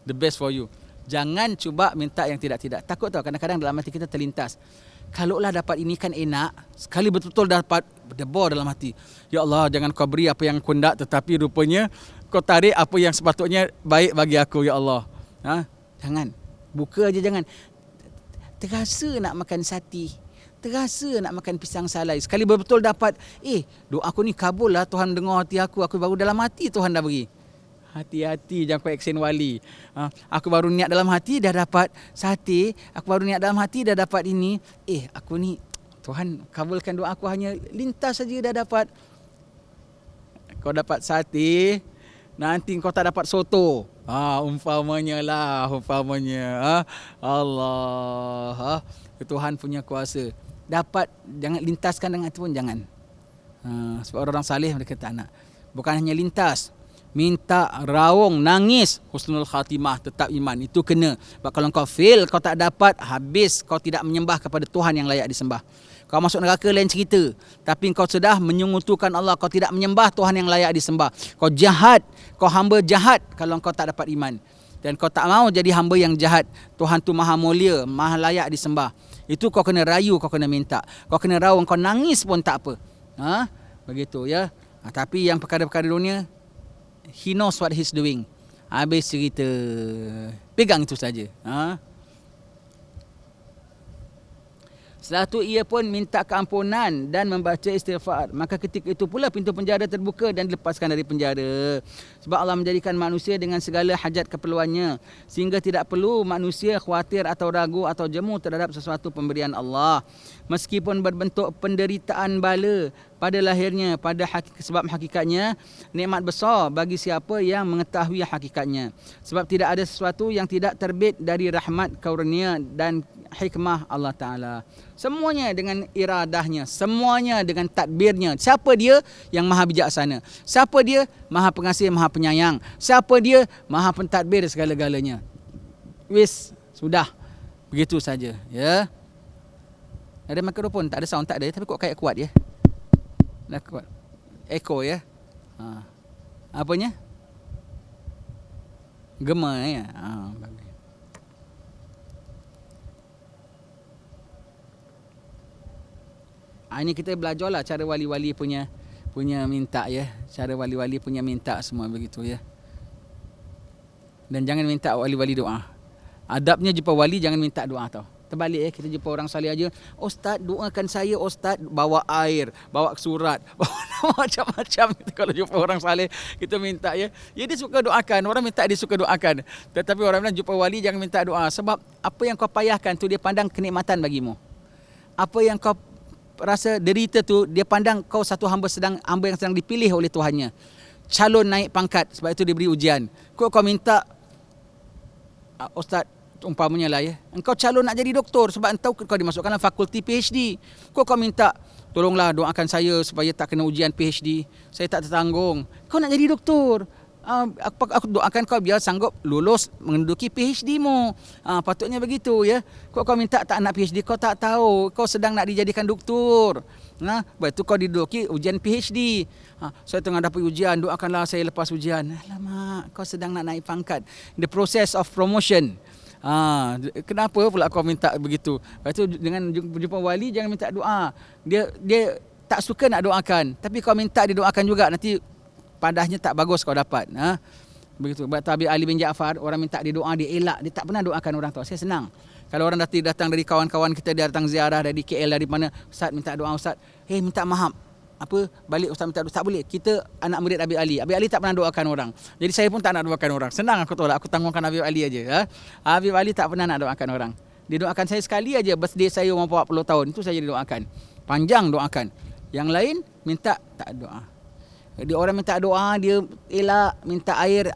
A: The best for you. Jangan cuba minta yang tidak-tidak. Takut tau, kadang-kadang dalam hati kita terlintas. Kalaulah dapat ini kan enak. Sekali betul-betul dapat, berdebur dalam hati. Ya Allah, jangan kau beri apa yang kau nak, tetapi rupanya kau tarik apa yang sepatutnya baik bagi aku, ya Allah. Jangan. Buka aja jangan. Terasa nak makan sati. Terasa nak makan pisang salai. Sekali betul-betul dapat, doa aku ni kabul lah, Tuhan dengar hati aku. Aku baru dalam hati Tuhan dah beri. Hati-hati, jangan kau aksen wali. Aku baru niat dalam hati dah dapat sate. Aku baru niat dalam hati dah dapat ini. Aku ni, Tuhan kabulkan doa aku, hanya lintas saja dah dapat. Kau dapat sate, nanti kau tak dapat soto. Umpamanya lah, umpamanya. Allah. Tuhan punya kuasa. Dapat, jangan lintaskan dengan itu pun jangan. Sebab orang salih mereka tak nak. Bukan hanya lintas. Minta, raung, nangis, husnul khatimah, tetap iman. Itu kena. Sebab kalau kau fail, kau tak dapat, habis kau tidak menyembah kepada Tuhan yang layak disembah. Kau masuk neraka lain cerita. Tapi kau sudah menyungutukan Allah, kau tidak menyembah Tuhan yang layak disembah. Kau jahat, kau hamba jahat kalau kau tak dapat iman. Dan kau tak mau jadi hamba yang jahat. Tuhan tu maha mulia, maha layak disembah. Itu kau kena rayu, kau kena minta. Kau kena raung, kau nangis pun tak apa. Begitu ya. Tapi yang perkara-perkara dunia, he knows what he's doing. Habis cerita. Pegang itu saja. Setelah itu ia pun minta keampunan dan membaca istighfar. Maka ketika itu pula pintu penjara terbuka dan dilepaskan dari penjara. Sebab Allah menjadikan manusia dengan segala hajat keperluannya. Sehingga tidak perlu manusia khawatir atau ragu atau jemu terhadap sesuatu pemberian Allah. Meskipun berbentuk penderitaan bala pada lahirnya, pada sebab hakikatnya nikmat besar bagi siapa yang mengetahui hakikatnya. Sebab tidak ada sesuatu yang tidak terbit dari rahmat karunia dan hikmah Allah Ta'ala. Semuanya dengan iradahnya, semuanya dengan tadbirnya. Siapa dia? Yang maha bijaksana. Siapa dia? Maha pengasih, maha penyayang. Siapa dia? Maha pentadbir segala-galanya. Wis, sudah. Begitu saja, ya. Ada mikrofon, tak ada sound, tak ada, tapi kok kayak kuat ya. Dah kuat. Echo ya. Apanya? Gema ya. Bagus. Ini kita belajarlah cara wali-wali punya minta ya. Cara wali-wali punya minta semua begitu ya. Dan jangan minta wali-wali doa. Adabnya jumpa wali jangan minta doa tau. Terbalik ya, kita jumpa orang salih aja. Ustaz doakan saya, Ustaz, bawa air, bawa surat, bawa macam-macam. Kalau jumpa orang salih kita minta ya. Ya dia suka doakan, orang minta dia suka doakan. Tetapi orang bilang jumpa wali jangan minta doa. Sebab apa yang kau payahkan tu dia pandang kenikmatan bagimu. Apa yang kau rasa derita tu dia pandang kau satu hamba yang sedang dipilih oleh Tuhannya. Calon naik pangkat, sebab itu diberi ujian. Kau minta, Ustaz, umpamanya lah ya, engkau calon nak jadi doktor sebab engkau dimasukkan dalam fakulti PhD. Kau minta, tolonglah doakan saya supaya tak kena ujian PhD. Saya tak tertanggung. Kau nak jadi doktor. Aku doakan kau biar sanggup lulus menduduki PhD mu. Patutnya begitu ya. Kau minta tak nak PhD, kau tak tahu kau sedang nak dijadikan doktor. Lepas tu kau diduduki ujian PhD. Saya tengah dapat ujian, doakanlah saya lepas ujian. Alamak, kau sedang nak naik pangkat. The process of promotion. Kenapa pula kau minta begitu? Lepas tu dengan jumpa wali jangan minta doa. Dia tak suka nak doakan, tapi kau minta didoakan juga, nanti padahnya tak bagus kau dapat. Begitu. Sebab Habib Ali bin Jaafar, orang minta dia doa, dia elak, dia tak pernah doakan orang tu. Saya senang. Kalau orang datang dari kawan-kawan kita, dia datang ziarah dari KL, dari mana, Ustaz minta doa, Ustaz. Minta maaf. Balik Ustaz minta doa. Tak boleh. Kita anak murid Habib Ali. Habib Ali tak pernah doakan orang. Jadi saya pun tak nak doakan orang. Senang aku tolak. Aku tanggungkan Habib Ali aja. Habib Ali tak pernah nak doakan orang. Dia doakan saya sekali aja, birthday saya umur 40 tahun. Itu saja dia doakan. Panjang doakan. Yang lain minta tak doa. Dia orang minta doa, dia elak, minta air.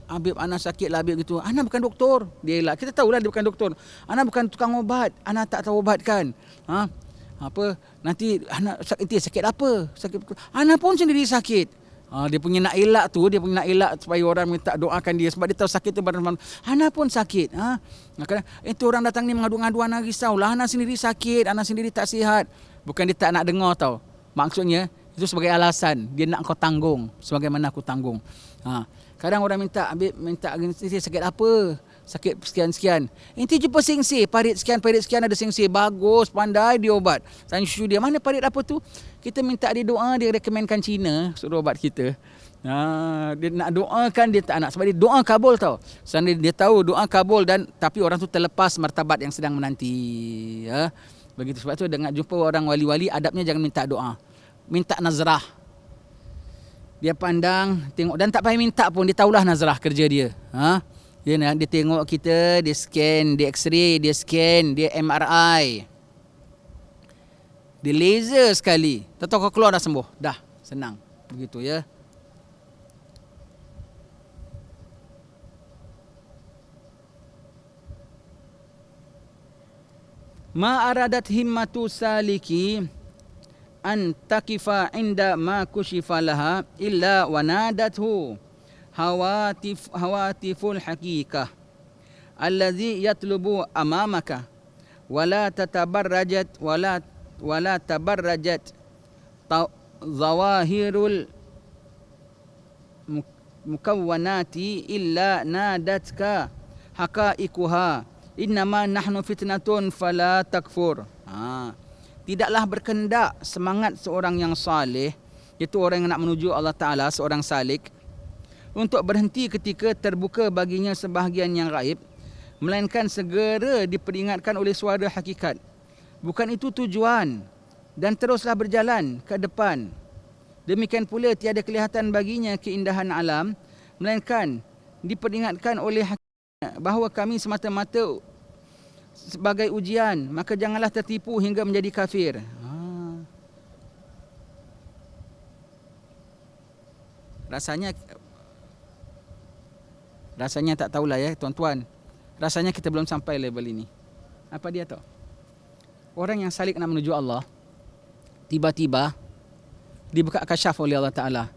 A: Habib anak sakit lah, Habib gitu. Anak bukan doktor. Dia elak. Kita tahulah dia bukan doktor. Anak bukan tukang ubat. Anak tak tahu ubat kan. Nanti anak sakit apa? Anak pun sendiri sakit. Dia punya nak elak tu, dia punya nak elak supaya orang minta doakan dia sebab dia tahu sakit tu badan. Hana pun sakit. Itu orang datang ni mengadu-ngadu Hana risaulah. Hana sendiri sakit, Hana sendiri tak sihat. Bukan dia tak nak dengar tau. Maksudnya itu sebagai alasan dia nak kau tanggung sebagaimana aku tanggung. Kadang orang minta sakit apa? Sakit sekian-sekian. Inti jumpa sengsi, parit sekian ada sengsi. Bagus, pandai dia ubat. Tanya cucu dia, mana parit apa tu? Kita minta dia doa, dia rekomenkan Cina suruh ubat kita. Dia nak doakan, dia tak nak. Sebab dia doa kabul tau. Seandainya dia tahu doa kabul tapi orang tu terlepas martabat yang sedang menanti. Begitu. Sebab tu dengan jumpa orang wali-wali, adabnya jangan minta doa. Minta nazrah. Dia pandang, tengok dan tak payah minta pun, dia tahulah nazrah kerja dia. Dia tengok kita, dia scan, dia x-ray, dia scan, dia MRI. Dia laser sekali. Tahu kau keluar dah sembuh. Dah, senang. Begitu ya. Ma aradat himmatu saliki an takifa inda ma kushifa laha illa wanadathu hawatiful haqiqah allazi yatlubu amamaka wala tabarrajat zawahirul mukawwanati illa nadatka haqaiquha innama nahnu fitnatun fala takfur. Tidaklah berkendak semangat seorang yang saleh, iaitu orang yang nak menuju Allah Ta'ala, seorang salik, untuk berhenti ketika terbuka baginya sebahagian yang gaib, melainkan segera diperingatkan oleh suara hakikat. Bukan itu tujuan, dan teruslah berjalan ke depan. Demikian pula tiada kelihatan baginya keindahan alam, melainkan diperingatkan oleh hakikat bahawa kami semata-mata sebagai ujian, maka janganlah tertipu hingga menjadi kafir. Rasanya tak tahulah ya tuan-tuan. Rasanya kita belum sampai level ini. Apa dia tahu? Orang yang salik nak menuju Allah, tiba-tiba dibuka kasyaf oleh Allah Ta'ala.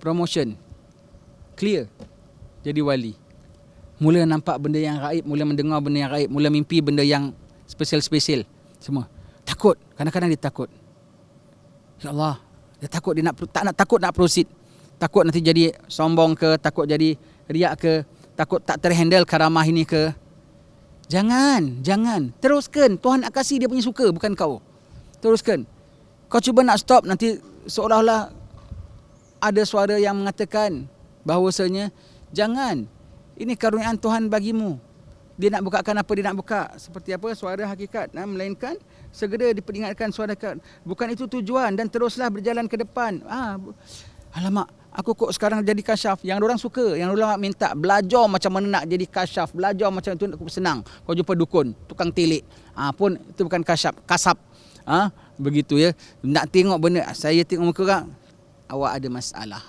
A: Promotion. Clear. Jadi wali. Mula nampak benda yang gaib, mula mendengar benda yang gaib, mula mimpi benda yang spesial-spesial. Semua. Takut. Kadang-kadang dia takut. Ya Allah. Dia takut, dia takut nak proceed. Takut nanti jadi sombong ke, takut jadi riak ke, takut tak terhandle karamah ini ke. Jangan. Teruskan. Tuhan nak kasih dia punya suka, bukan kau. Teruskan. Kau cuba nak stop, nanti seolah-olah ada suara yang mengatakan bahawasanya jangan. Ini karuniaan Tuhan bagimu. Dia nak bukakan apa dia nak buka. Seperti apa? Suara hakikat. Melainkan segera diperingatkan suara hakikat. Bukan itu tujuan dan teruslah berjalan ke depan. Alamak, aku kok sekarang jadi kasyaf. Yang orang suka, yang orang minta belajar macam mana nak jadi kasyaf. Belajar macam itu aku senang. Kau jumpa dukun, tukang telik. Pun itu bukan kasyaf, kasap. Begitu ya. Nak tengok benda, saya tengok muka orang, awak ada masalah.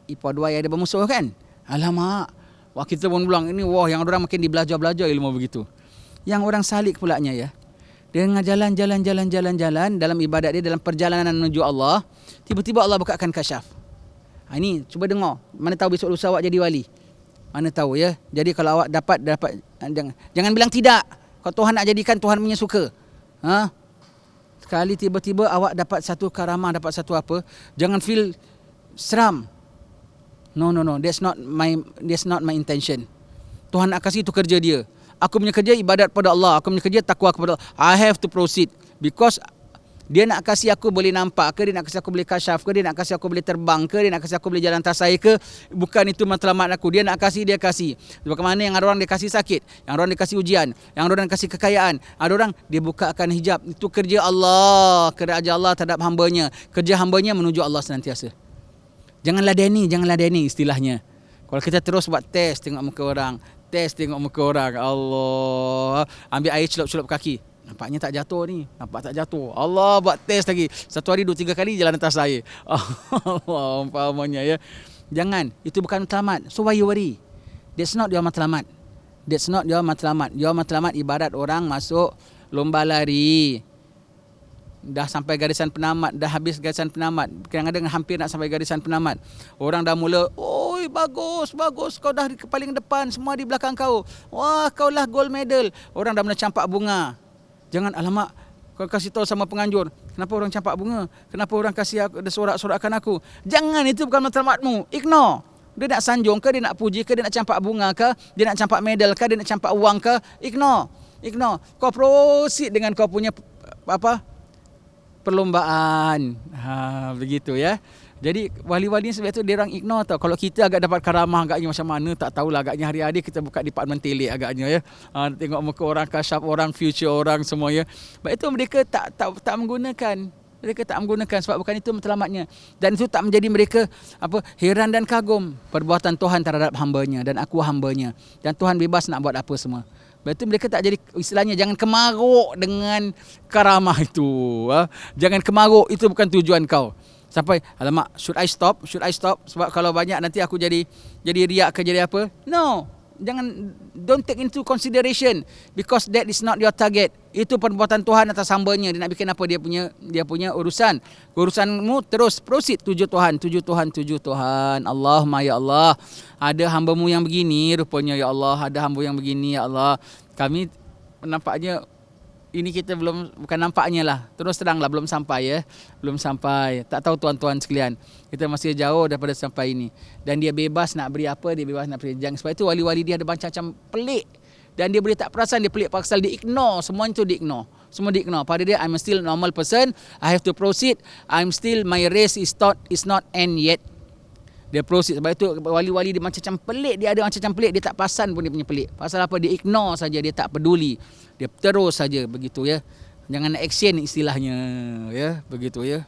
A: Ipar dua ada bermusuh kan? Alamak. Wah, kita pun bilang ini yang orang makin dibelajar-belajar ilmu begitu. Yang orang salik pulaknya ya. Dia dengan jalan dalam ibadat dia, dalam perjalanan menuju Allah, tiba-tiba Allah bukakan kasyaf. Ini cuba dengar. Mana tahu besok lusa awak jadi wali. Mana tahu ya. Jadi kalau awak dapat jangan bilang tidak. Kalau Tuhan nak jadikan, Tuhan punya suka. Sekali tiba-tiba awak dapat satu karamah, dapat satu apa, jangan feel seram. No. That's not my intention. Tuhan nak kasih itu kerja dia. Aku punya kerja ibadat pada Allah. Aku punya kerja takwa kepada Allah. I have to proceed. Because dia nak kasih aku boleh nampak ke, dia nak kasih aku boleh kasyaf ke, dia nak kasih aku boleh terbang ke, dia nak kasih aku boleh jalan atas air ke. Bukan itu matlamat aku. Dia nak kasih, dia kasih. Bagaimana yang ada orang dia kasih sakit, yang orang dia kasih ujian, yang orang dia kasih kekayaan, ada orang dia bukakan hijab. Itu kerja Allah. Kerja Allah terhadap hambanya. Kerja hambanya menuju Allah senantiasa. Jangan ladeni istilahnya. Kalau kita terus buat test tengok muka orang, Allah, ambil air celup-celup kaki. Nampaknya tak jatuh ni. Nampak tak jatuh. Allah, buat test lagi. Satu hari 2-3 kali jalan atas air. Allah, umpamanya ya. Jangan, itu bukan matlamat. So why you worry? That's not your matlamat. Your matlamat ibarat orang masuk lomba lari. dah sampai garisan penamat, dah habis garisan penamat, kadang-kadang hampir nak sampai garisan penamat. Orang dah mula, oi bagus, kau dah paling depan, semua di belakang kau. Wah, kau lah gold medal. Orang dah mula campak bunga. Jangan, alamak, kau kasih tahu sama penganjur, kenapa orang campak bunga? Kenapa orang kasih aku, sorak-sorakkan aku? Jangan, itu bukan matlamatmu. Ignore. Dia nak sanjung ke, dia nak puji ke, dia nak campak bunga ke, dia nak campak medal ke, dia nak campak wang ke? Ignore. Kau proceed dengan kau punya perlombaan. Begitu ya. Jadi wali-wali sebab tu dia orang ignore tau. Kalau kita agak dapat karamah agaknya macam mana tak tahulah, agaknya hari-hari kita buka departmen telik agaknya ya. Tengok muka orang, kasyaf orang, future orang semua ya. Sebab itu mereka tak menggunakan. Mereka tak menggunakan sebab bukan itu matlamatnya. Dan itu tak menjadi mereka heran dan kagum perbuatan Tuhan terhadap hamba-Nya, dan aku hamba-Nya. Dan Tuhan bebas nak buat apa semua. Lepas tu mereka tak jadi, istilahnya jangan kemaruk dengan karamah itu. Jangan kemaruk, itu bukan tujuan kau. Sampai, alamak, should I stop? Sebab kalau banyak nanti aku jadi riak ke jadi apa? No. Jangan, don't take into consideration because that is not your target. Itu perbuatan Tuhan atas hamba-Nya. Dia nak bikin apa dia punya urusan. Urusanmu terus proceed, tuju Tuhan. Allahumma ya Allah, ada hamba-Mu yang begini rupanya ya Allah, ada hamba yang begini ya Allah. Kami nampaknya ini kita bukan nampaknya lah, terus teranglah belum sampai ya. Belum sampai. Tak tahu tuan-tuan sekalian, kita masih jauh daripada sampai ini. Dan dia bebas nak beri apa, dia bebas nak beri. Jangan, sebab itu wali-wali dia ada macam-macam pelik. Dan dia boleh tak perasan dia pelik pasal dia ignore. Semua itu dia ignore. Semua dia ignore. Pada dia, I'm still a normal person. I have to proceed. My race is not end yet. Dia proceed. Sebab itu wali-wali dia macam pelik. Dia ada macam pelik. Dia tak perasan pun dia punya pelik. Pasal apa? Dia ignore saja. Dia tak peduli. Dia terus saja begitu ya. Jangan action istilahnya ya. Begitu ya.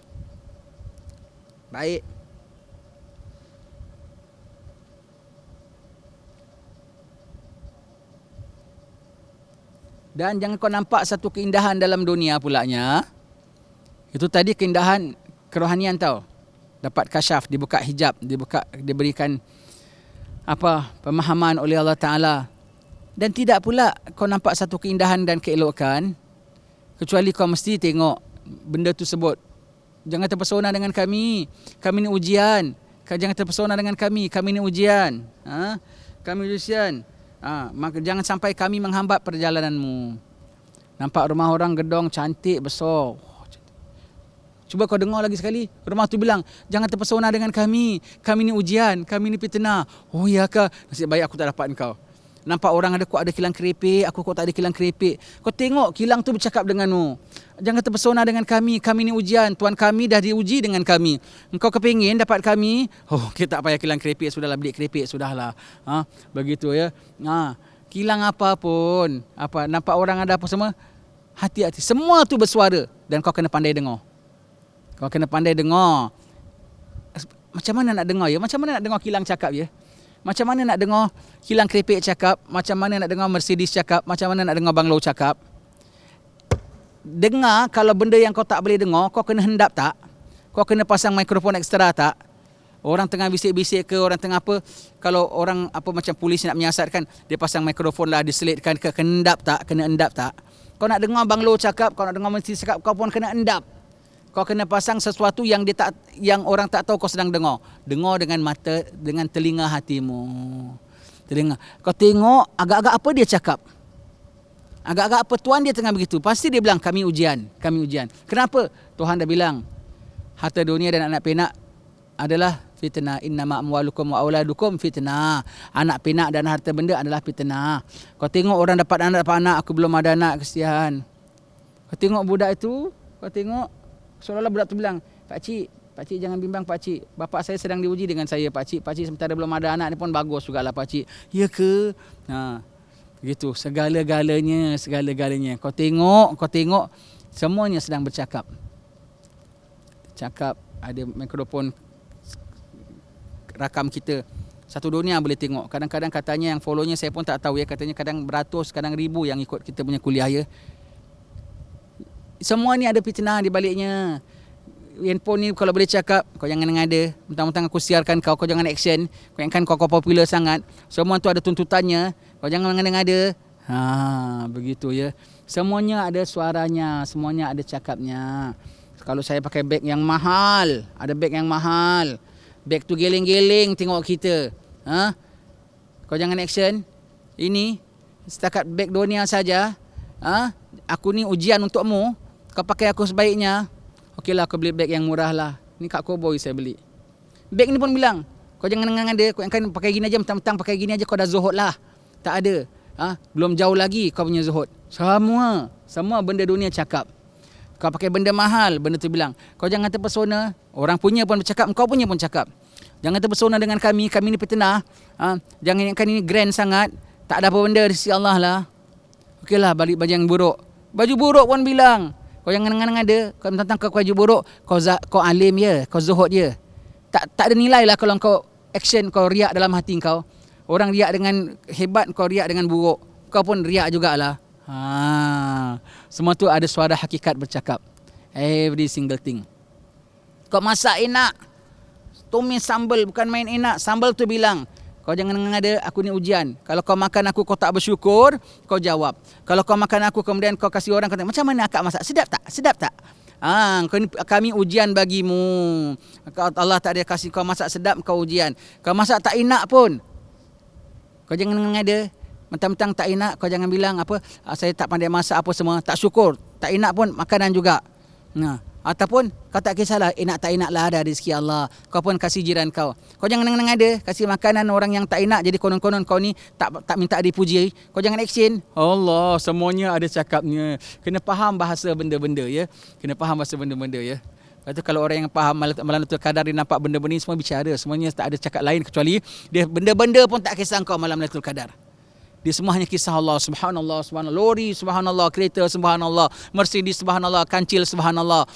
A: Baik. Dan jangan kau nampak satu keindahan dalam dunia pulanya. Itu tadi keindahan kerohanian tau. Dapat kasyaf, dibuka hijab, diberikan pemahaman oleh Allah Ta'ala. Dan tidak pula kau nampak satu keindahan dan keelokan, kecuali kau mesti tengok benda tu sebut. Jangan terpesona dengan kami ni ujian. Jangan terpesona dengan kami ni ujian. Kami ujian. Maka jangan sampai kami menghambat perjalananmu. Nampak rumah orang gedong cantik besar. Cuba kau dengar lagi sekali. Rumah tu bilang, jangan terpesona dengan kami ni ujian, kami ni fitnah. Oh ya ke? Nasib baik aku tak dapat engkau. Nampak orang ada kilang keripik, aku tak ada kilang keripik. Kau tengok kilang tu bercakap denganmu. Jangan terpesona dengan kami ni ujian. Tuan kami dah diuji dengan kami. Engkau kepingin dapat kami, kita tak payah kilang keripik, sudahlah beli keripik, sudahlah. Begitu ya. Kilang apa pun, nampak orang ada apa semua, hati-hati. Semua tu bersuara dan kau kena pandai dengar. Macam mana nak dengar ya? Macam mana nak dengar kilang cakap ya? Macam mana nak dengar kilang keripik cakap? Macam mana nak dengar Mercedes cakap? Macam mana nak dengar banglo cakap? Dengar, kalau benda yang kau tak boleh dengar, kau kena hendap tak? Kau kena pasang mikrofon ekstra tak? Orang tengah bisik-bisik ke, orang tengah apa? Kalau orang macam polis nak menyiasat kan, dia pasang mikrofon lah, diselitkan ke, kena hendap tak? Kena hendap tak? Kau nak dengar banglo cakap, kau nak dengar Mercedes cakap, kau pun kena hendap. Kau kena pasang sesuatu yang orang tak tahu kau sedang dengar. Dengar dengan mata, dengan telinga hatimu. Kau tengok agak-agak apa dia cakap. Agak-agak apa Tuhan dia tengah begitu. Pasti dia bilang kami ujian. Kenapa? Tuhan dah bilang harta dunia dan anak penak adalah fitnah. Innama amwalukum wa auladukum fitnah. Anak penak dan harta benda adalah fitnah. Kau tengok orang dapat anak, aku belum ada anak, kesian. Kau tengok budak itu, seolah-olah budak tu bilang, Pakcik jangan bimbang Pakcik. Bapa saya sedang diuji dengan saya Pakcik. Pakcik sementara belum ada anak ni pun bagus jugalah Pakcik. Ya ke? Begitu. Segala-galanya. Kau tengok semuanya sedang bercakap. Ada mikrofon rakam kita. Satu dunia boleh tengok. Kadang-kadang katanya yang follow-nya saya pun tak tahu ya. Katanya kadang beratus, kadang ribu yang ikut kita punya kuliah ya. Semua ni ada fitnah di baliknya. Handphone ni kalau boleh cakap, kau jangan ngada. Mentang-mentang aku siarkan kau jangan action. Kau ingatkan kau popular sangat. Semua tu ada tuntutannya. Kau jangan ngada-ngada. Begitu ya. Semuanya ada suaranya, semuanya ada cakapnya. Kalau saya pakai beg yang mahal, ada beg yang mahal. Beg tu geling-geling tengok kita. Kau jangan action. Ini setakat beg dunia saja. Aku ni ujian untukmu. Kau pakai aku sebaiknya. Okeylah, aku beli beg yang murah lah. Ni kat Cowboy saya beli. Beg ni pun bilang, kau jangan dengan dia. Kau kan pakai gini aja, mentang-mentang pakai gini aja kau dah zuhud lah. Tak ada. Belum jauh lagi kau punya zuhud. Semua benda dunia cakap. Kau pakai benda mahal, benda tu bilang, kau jangan terpesona. Orang punya pun bercakap, kau punya pun cakap. Jangan terpesona dengan kami ni petenah. Jangan ingatkan ini grand sangat. Tak ada apa benda di sisi Allah lah. Okeylah, balik baju yang buruk. Baju buruk pun bilang, kau jangan dengan dia. Kau tentang kau baju buruk, kau alim ya, kau zuhud ya. Tak ada nilai lah kalau kau action, kau riak dalam hati kau. Orang riak dengan hebat, kau riak dengan buruk. Kau pun riak jugalah. Semua tu ada suara hakikat bercakap. Every single thing. Kau masak enak, tumis sambal bukan main enak. Sambal tu bilang, kau jangan ngada, aku ni ujian. Kalau kau makan aku, kau tak bersyukur, kau jawab. Kalau kau makan aku, kemudian kau kasih orang, kata, macam mana akak masak? Sedap tak? Sedap tak? Kami ujian bagimu. Allah tak ada kasih kau masak sedap, kau ujian. Kau masak tak enak pun, kau jangan ngada. Mentang-mentang tak enak, kau jangan bilang apa, saya tak pandai masak apa semua. Tak syukur, tak enak pun makanan juga. Ataupun kau tak kisahlah, enak tak enak lah, ada rezeki Allah. Kau pun kasih jiran kau. Kau jangan ada kasih makanan orang yang tak enak, jadi konon-konon kau ni tak minta dipuji. Kau jangan action. Allah, semuanya ada cakapnya. Kena faham bahasa benda-benda ya. Kena faham bahasa benda-benda ya. Lepas tu kalau orang yang faham Malam Lailatul Qadar, dia nampak benda-benda ni semua bicara. Semuanya tak ada cakap lain kecuali dia benda-benda pun tak kisah kau Malam Lailatul Qadar. Dia semua hanya kisah Allah, subhanallah, subhanallah, lori, subhanallah, kereta, subhanallah, Mercedes, subhanallah, kancil, subhanallah,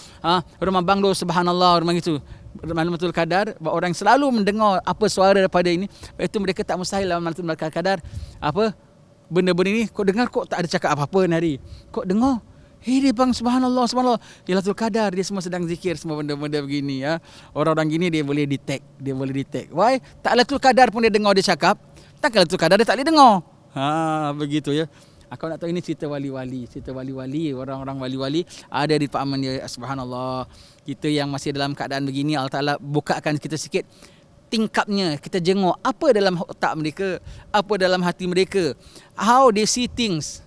A: rumah banglo, subhanallah, rumah itu. Malam Lailatul Qadar, orang selalu mendengar apa suara daripada ini. Itu mereka tak mustahil Malam Lailatul Qadar. Apa benda-benda ni kau dengar, kok tak ada cakap apa-apa hari. Kok dengar, dia bang, subhanallah, subhanallah, Lailatul Qadar, dia semua sedang zikir, semua benda-benda begini ya. Orang-orang gini dia boleh detect. Why? Tak Lailatul Qadar pun dia dengar dia cakap. Tak Lailatul Qadar dia tak boleh dengar. Begitu ya. Aku nak tahu ini cerita wali-wali, orang-orang wali-wali ada di pahaman dia. Subhanallah. Kita yang masih dalam keadaan begini, Allah Taala bukakan kita sikit tingkapnya, kita jenguk apa dalam otak mereka, apa dalam hati mereka, how they see things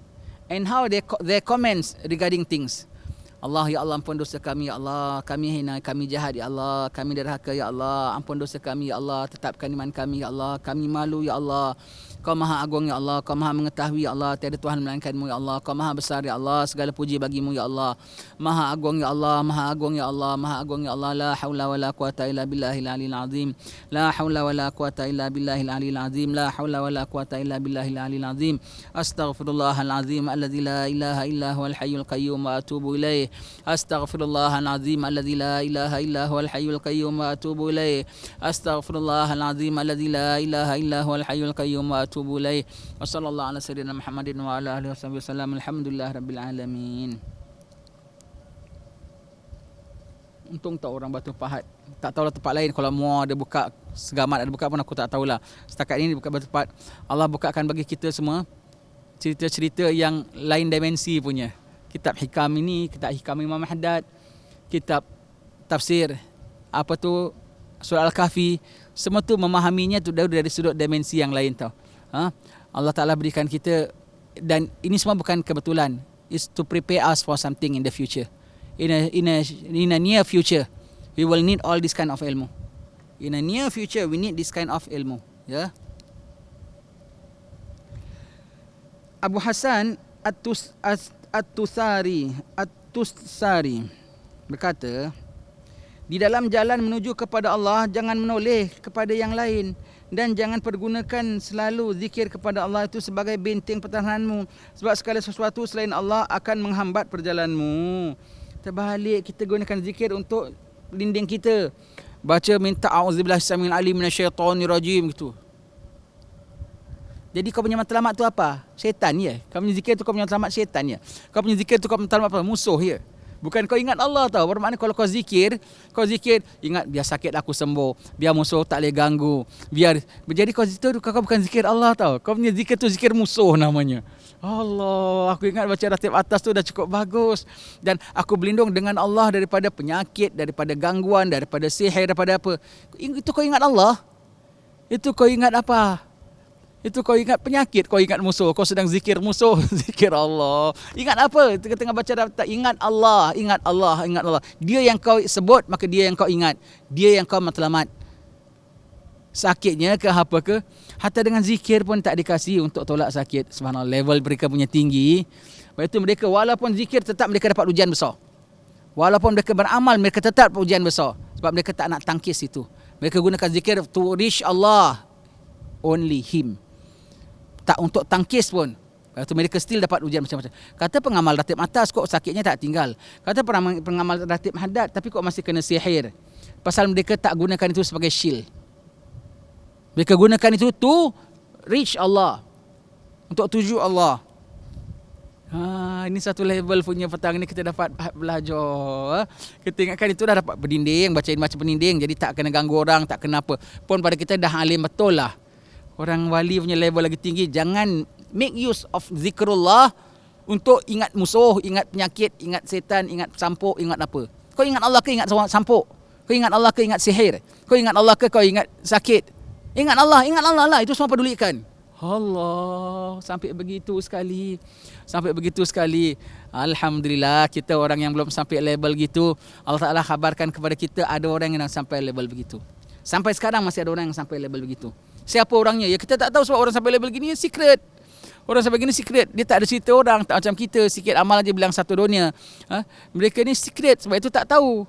A: and how their comments regarding things. Allah, ya Allah, ampun dosa kami, ya Allah, kami hina, kami jahat, ya Allah, kami derhaka, ya Allah, ampun dosa kami, ya Allah, tetapkan iman kami, ya Allah, kami malu, ya Allah. Kau maha agung, ya Allah, kau maha mengetahui, ya Allah, tiada Tuhan melainkanmu, ya Allah, kau maha besar, ya Allah, segala puji bagimu, ya Allah, maha agung, ya Allah, maha agung, ya Allah, maha agung, ya Allah, la haula wala quwata illa billahil aliyil azim, la haula wala quwata illa billahil aliyil azim, la haula wala quwata illa billahil aliyil azim, astaghfirullahal azim alladzi la ilaha illa huwal hayyul qayyum wa atubu ilaih, astaghfirullahal azim alladzi la ilaha illa huwal hayyul qayyum wa atubu ilaih, astaghfirullahal azim alladzi la ilaha illa huwal hayyul qayyum wa atubu ilaih. Wa sallallahu ala sayyidina Muhammadin wa ala alihi wasallam. Alhamdulillah rabbil alamin. Untung tak orang Batu Pahat. Tak tahulah tempat lain, kalau Muar ada buka, Segamat ada buka pun aku tak tahulah. Setakat ini buka Batu Pahat. Allah bukakan bagi kita semua cerita-cerita yang lain dimensi punya. Kitab hikam ini, kitab hikam Imam Haddad, kitab tafsir apa tu surah Al-Kahfi, semua tu memahaminya tu dari sudut dimensi yang lain tau. Allah Ta'ala berikan kita, dan ini semua bukan kebetulan, is to prepare us for something in the future. In a near future we will need all this kind of ilmu. In a near future we need this kind of ilmu, ya. Abu Hasan At-Tusari berkata, di dalam jalan menuju kepada Allah jangan menoleh kepada yang lain, dan jangan pergunakan selalu zikir kepada Allah itu sebagai benteng pertahananmu, sebab segala sesuatu selain Allah akan menghambat perjalananmu. Terbalik, kita gunakan zikir untuk dinding kita. Baca minta auzubillahi samil alim minasyaitonir rajim gitu. Jadi kau punya matlamat tu apa? Syaitan ya. Kau punya zikir tu kau punya matlamat syaitan ya. Kau punya zikir tu kau punya matlamat apa? Musuh ya. Bukan kau ingat Allah tau. Bermakna kalau kau zikir, ingat biar sakit aku sembuh, biar musuh tak boleh ganggu, biar jadi kau bukan zikir Allah tau. Kau punya zikir tu zikir musuh namanya. Allah, aku ingat baca ratib atas tu dah cukup bagus. Dan aku berlindung dengan Allah daripada penyakit, daripada gangguan, daripada sihir, daripada apa. Itu kau ingat Allah. Itu kau ingat apa? Itu kau ingat penyakit, kau ingat musuh, kau sedang zikir musuh, zikir Allah. Ingat apa? Tengah baca daftar, ingat Allah, ingat Allah, ingat Allah. Dia yang kau sebut, maka dia yang kau ingat. Dia yang kau matlamat. Sakitnya ke apa ke, hatta dengan zikir pun tak dikasih untuk tolak sakit. Subhanallah, level mereka punya tinggi. Sebab itu mereka walaupun zikir tetap mereka dapat ujian besar. Walaupun mereka beramal, mereka tetap ujian besar. Sebab mereka tak nak tangkis itu. Mereka gunakan zikir to reach Allah, only Him. Tak untuk tangkis pun. Lepas tu mereka still dapat ujian macam-macam. Kata pengamal ratib atas kok sakitnya tak tinggal. Kata pengamal ratib hadat tapi kok masih kena sihir. Pasal mereka tak gunakan itu sebagai shield. Mereka gunakan itu to reach Allah. Untuk tuju Allah. Ini satu level punya petang ni kita dapat belajar. Kita ingatkan itu dah dapat berdinding, bacain macam berdinding. Jadi tak kena ganggu orang, tak kena apa. Pun pada kita dah alim betul lah. Orang wali punya level lagi tinggi. Jangan make use of zikrullah untuk ingat musuh, ingat penyakit, ingat setan, ingat sampuk, ingat apa. Kau ingat Allah ke ingat sampuk? Kau ingat Allah ke ingat sihir? Kau ingat Allah ke kau ingat sakit? Ingat Allah lah. Itu semua pedulikan. Allah, sampai begitu sekali. Alhamdulillah, kita orang yang belum sampai level gitu, Allah Ta'ala khabarkan kepada kita ada orang yang sampai level begitu. Sampai sekarang masih ada orang yang sampai level begitu. Siapa orangnya? Ya kita tak tahu sebab orang sampai level gini secret. Orang sampai gini secret. Dia tak ada cerita orang, tak macam kita sikit amal aja bilang satu dunia. Mereka ni secret sebab itu tak tahu.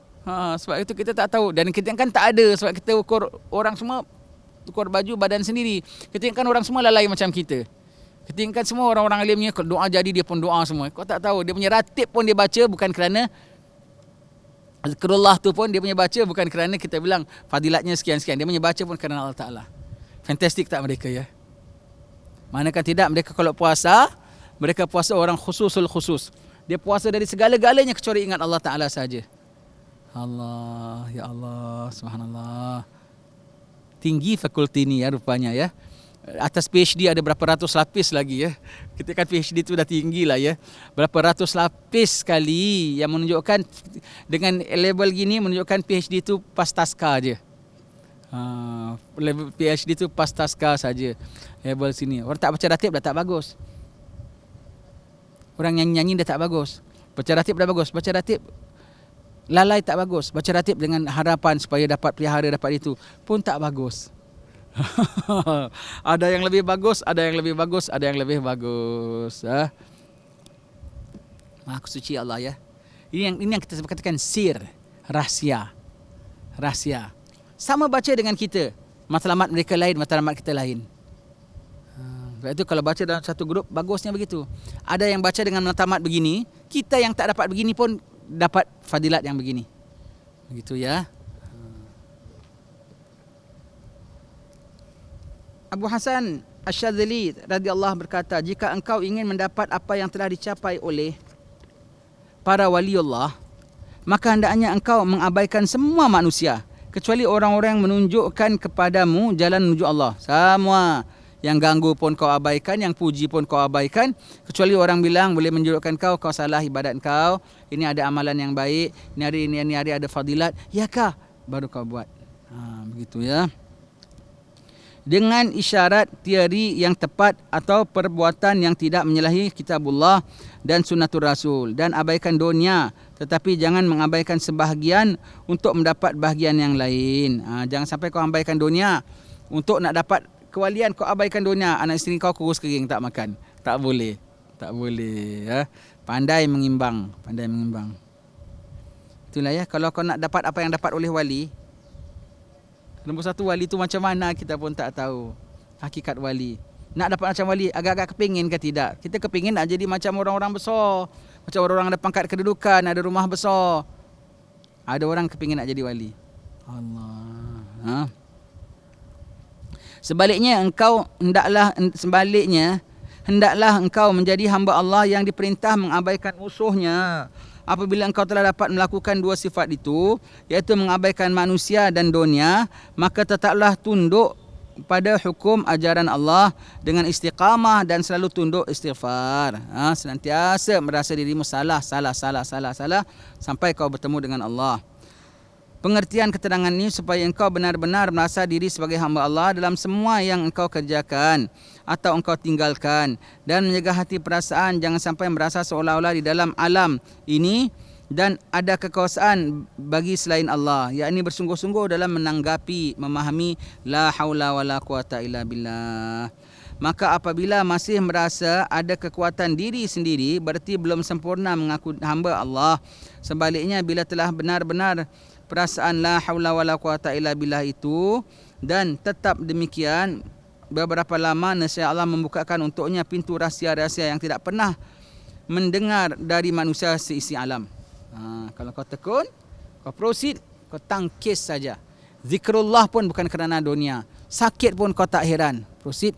A: Sebab itu kita tak tahu dan kita kan tak ada sebab kita ukur orang semua tukar baju badan sendiri. Kita kan orang semua lalai macam kita. Kita kan semua orang-orang alimnya doa jadi dia pun doa semua. Kau tak tahu dia punya ratib pun dia baca bukan kerana zikrullah tu pun dia punya baca bukan kerana kita bilang fadilatnya sekian-sekian. Dia punya baca pun kerana Allah Ta'ala. Fantastik tak mereka ya? Manakah tidak mereka kalau puasa, mereka puasa orang khususul khusus. Dia puasa dari segala-galanya kecuali ingat Allah Ta'ala saja. Allah, ya Allah, subhanallah. Tinggi fakulti ni ya rupanya ya. Atas PhD ada berapa ratus lapis lagi ya. Kita kan PhD tu dah tinggi lah ya. Berapa ratus lapis sekali yang menunjukkan dengan level gini menunjukkan PhD tu pas taska je. Level PhD tu pas taska saja. Level sini. Orang tak baca ratib dah tak bagus. Orang yang nyanyi dah tak bagus. Baca ratib dah bagus. Baca ratib lalai tak bagus. Baca ratib dengan harapan supaya dapat pelihara dapat itu pun tak bagus. Ada yang lebih bagus, ada yang lebih bagus, ada yang lebih bagus. Maha suci Allah ya. Ini yang kita katakan sir, rahsia. Rahsia. Sama baca dengan kita. Matlamat mereka lain, matlamat kita lain. Sebab itu kalau baca dalam satu grup, bagusnya begitu. Ada yang baca dengan matlamat begini, kita yang tak dapat begini pun dapat fadilat yang begini. Begitu ya. Abu Hasan Asy-Syadzili radhiyallahu berkata, jika engkau ingin mendapat apa yang telah dicapai oleh para waliullah, maka hendaknya engkau mengabaikan semua manusia kecuali orang-orang yang menunjukkan kepadamu jalan menuju Allah. Semua yang ganggu pun kau abaikan, yang puji pun kau abaikan, kecuali orang bilang boleh menunjukkan kau salah ibadat kau, ini ada amalan yang baik, ini hari ada fadilat, ya kah? Baru kau buat. Begitu ya. Dengan isyarat teori yang tepat atau perbuatan yang tidak menyalahi kitabullah dan sunnatul rasul, dan abaikan dunia tetapi jangan mengabaikan sebahagian untuk mendapat bahagian yang lain. Jangan sampai kau abaikan dunia untuk nak dapat kewalian, kau abaikan dunia, anak isteri kau kurus kering tak makan. Tak boleh. Tak boleh ya. Pandai mengimbang, pandai mengimbang. Itulah ya, kalau kau nak dapat apa yang dapat oleh wali, nombor satu, wali tu macam mana kita pun tak tahu hakikat wali. Nak dapat macam wali, agak-agak kepingin ke tidak? Kita kepingin nak jadi macam orang-orang besar, macam orang-orang ada pangkat kedudukan, ada rumah besar. Ada orang kepingin nak jadi wali. Allah. Sebaliknya hendaklah engkau menjadi hamba Allah yang diperintah mengabaikan musuhnya. Apabila engkau telah dapat melakukan dua sifat itu, iaitu mengabaikan manusia dan dunia, maka tetaplah tunduk pada hukum ajaran Allah dengan istiqamah dan selalu tunduk istighfar. Senantiasa merasa dirimu salah sampai kau bertemu dengan Allah. Pengertian keterangan ini supaya engkau benar-benar merasa diri sebagai hamba Allah dalam semua yang engkau kerjakan atau engkau tinggalkan, dan menjaga hati perasaan jangan sampai merasa seolah-olah di dalam alam ini dan ada kekuasaan bagi selain Allah, yakni bersungguh-sungguh dalam menanggapi, memahami la haula wala quwata illa billah. Maka apabila masih merasa ada kekuatan diri sendiri, berarti belum sempurna mengaku hamba Allah. Sebaliknya, bila telah benar-benar perasaan la haula wala quwata illa billah itu dan tetap demikian, beberapa lama nescaya Allah membukakan untuknya pintu rahsia-rahsia yang tidak pernah mendengar dari manusia seisi alam. Kalau kau tekun, kau proceed, kau tangkis saja. Zikrullah pun bukan kerana dunia. Sakit pun kau tak heran. Proceed.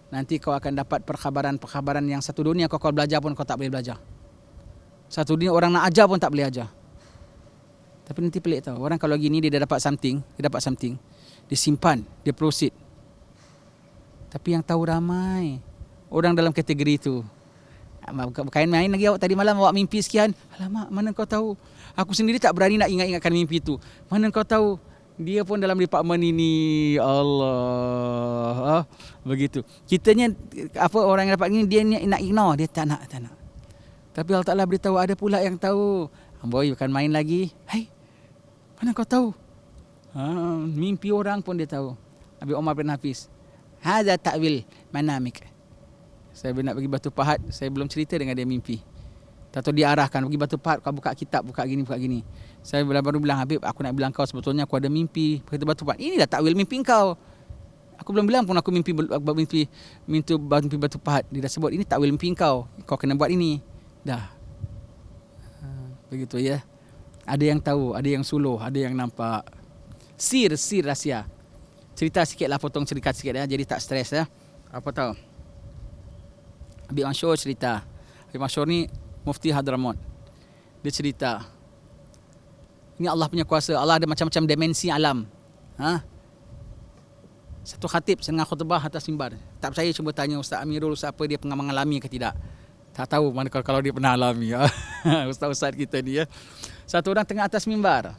A: Nanti kau akan dapat perkhabaran-perkhabaran yang satu dunia kau belajar pun kau tak boleh belajar. Satu dunia orang nak ajar pun tak boleh ajar. Tapi nanti pelik tau. Orang kalau gini dia dah dapat something, dia simpan, dia proceed. Tapi yang tahu ramai orang dalam kategori itu. Bukan main lagi, awak tadi malam awak mimpi sekian. Alamak, mana kau tahu? Aku sendiri tak berani nak ingat-ingatkan mimpi itu. Mana kau tahu? Dia pun dalam departmen ini. Allah. Begitu. Kitanya apa orang yang dapat ini dia nak ignore, dia tak nak. Tapi Allah Taala beritahu ada pula yang tahu. Boy, bukan main lagi. Hai. Mana kau tahu? Mimpi orang pun dia tahu. Abi Omar bin Hafiz. Hadza ta'wil manamik. Saya nak pergi Batu Pahat, saya belum cerita dengan dia mimpi. Tahu dia arahkan pergi Batu Pahat, kau buka kitab, buka gini. Saya baru bilang, Habib, aku nak bilang kau sebetulnya aku ada mimpi pergi Batu Pahat. Inilah takwil mimpi kau. Aku belum bilang pun aku mimpi Batu Pahat. Dia dah sebut ini takwil mimpi kau. Kau kena buat ini. Dah. Begitu ya. Ada yang tahu, ada yang suluh, ada yang nampak. Sir rahsia. Cerita sikitlah, potong cerita sikit ya, jadi tak stres ya. Apa tahu? Habib Masyur cerita. Habib Masyur ni Mufti Hadramaut. Dia cerita. Ini Allah punya kuasa. Allah ada macam-macam dimensi alam. Satu khatib setengah khutbah atas mimbar. Tak percaya cuba tanya Ustaz Amirul, Ustaz apa dia pernah mengalami ke tidak. Tak tahu mana kalau dia pernah alami. Ustaz-ustaz kita ni ya. Satu orang tengah atas mimbar.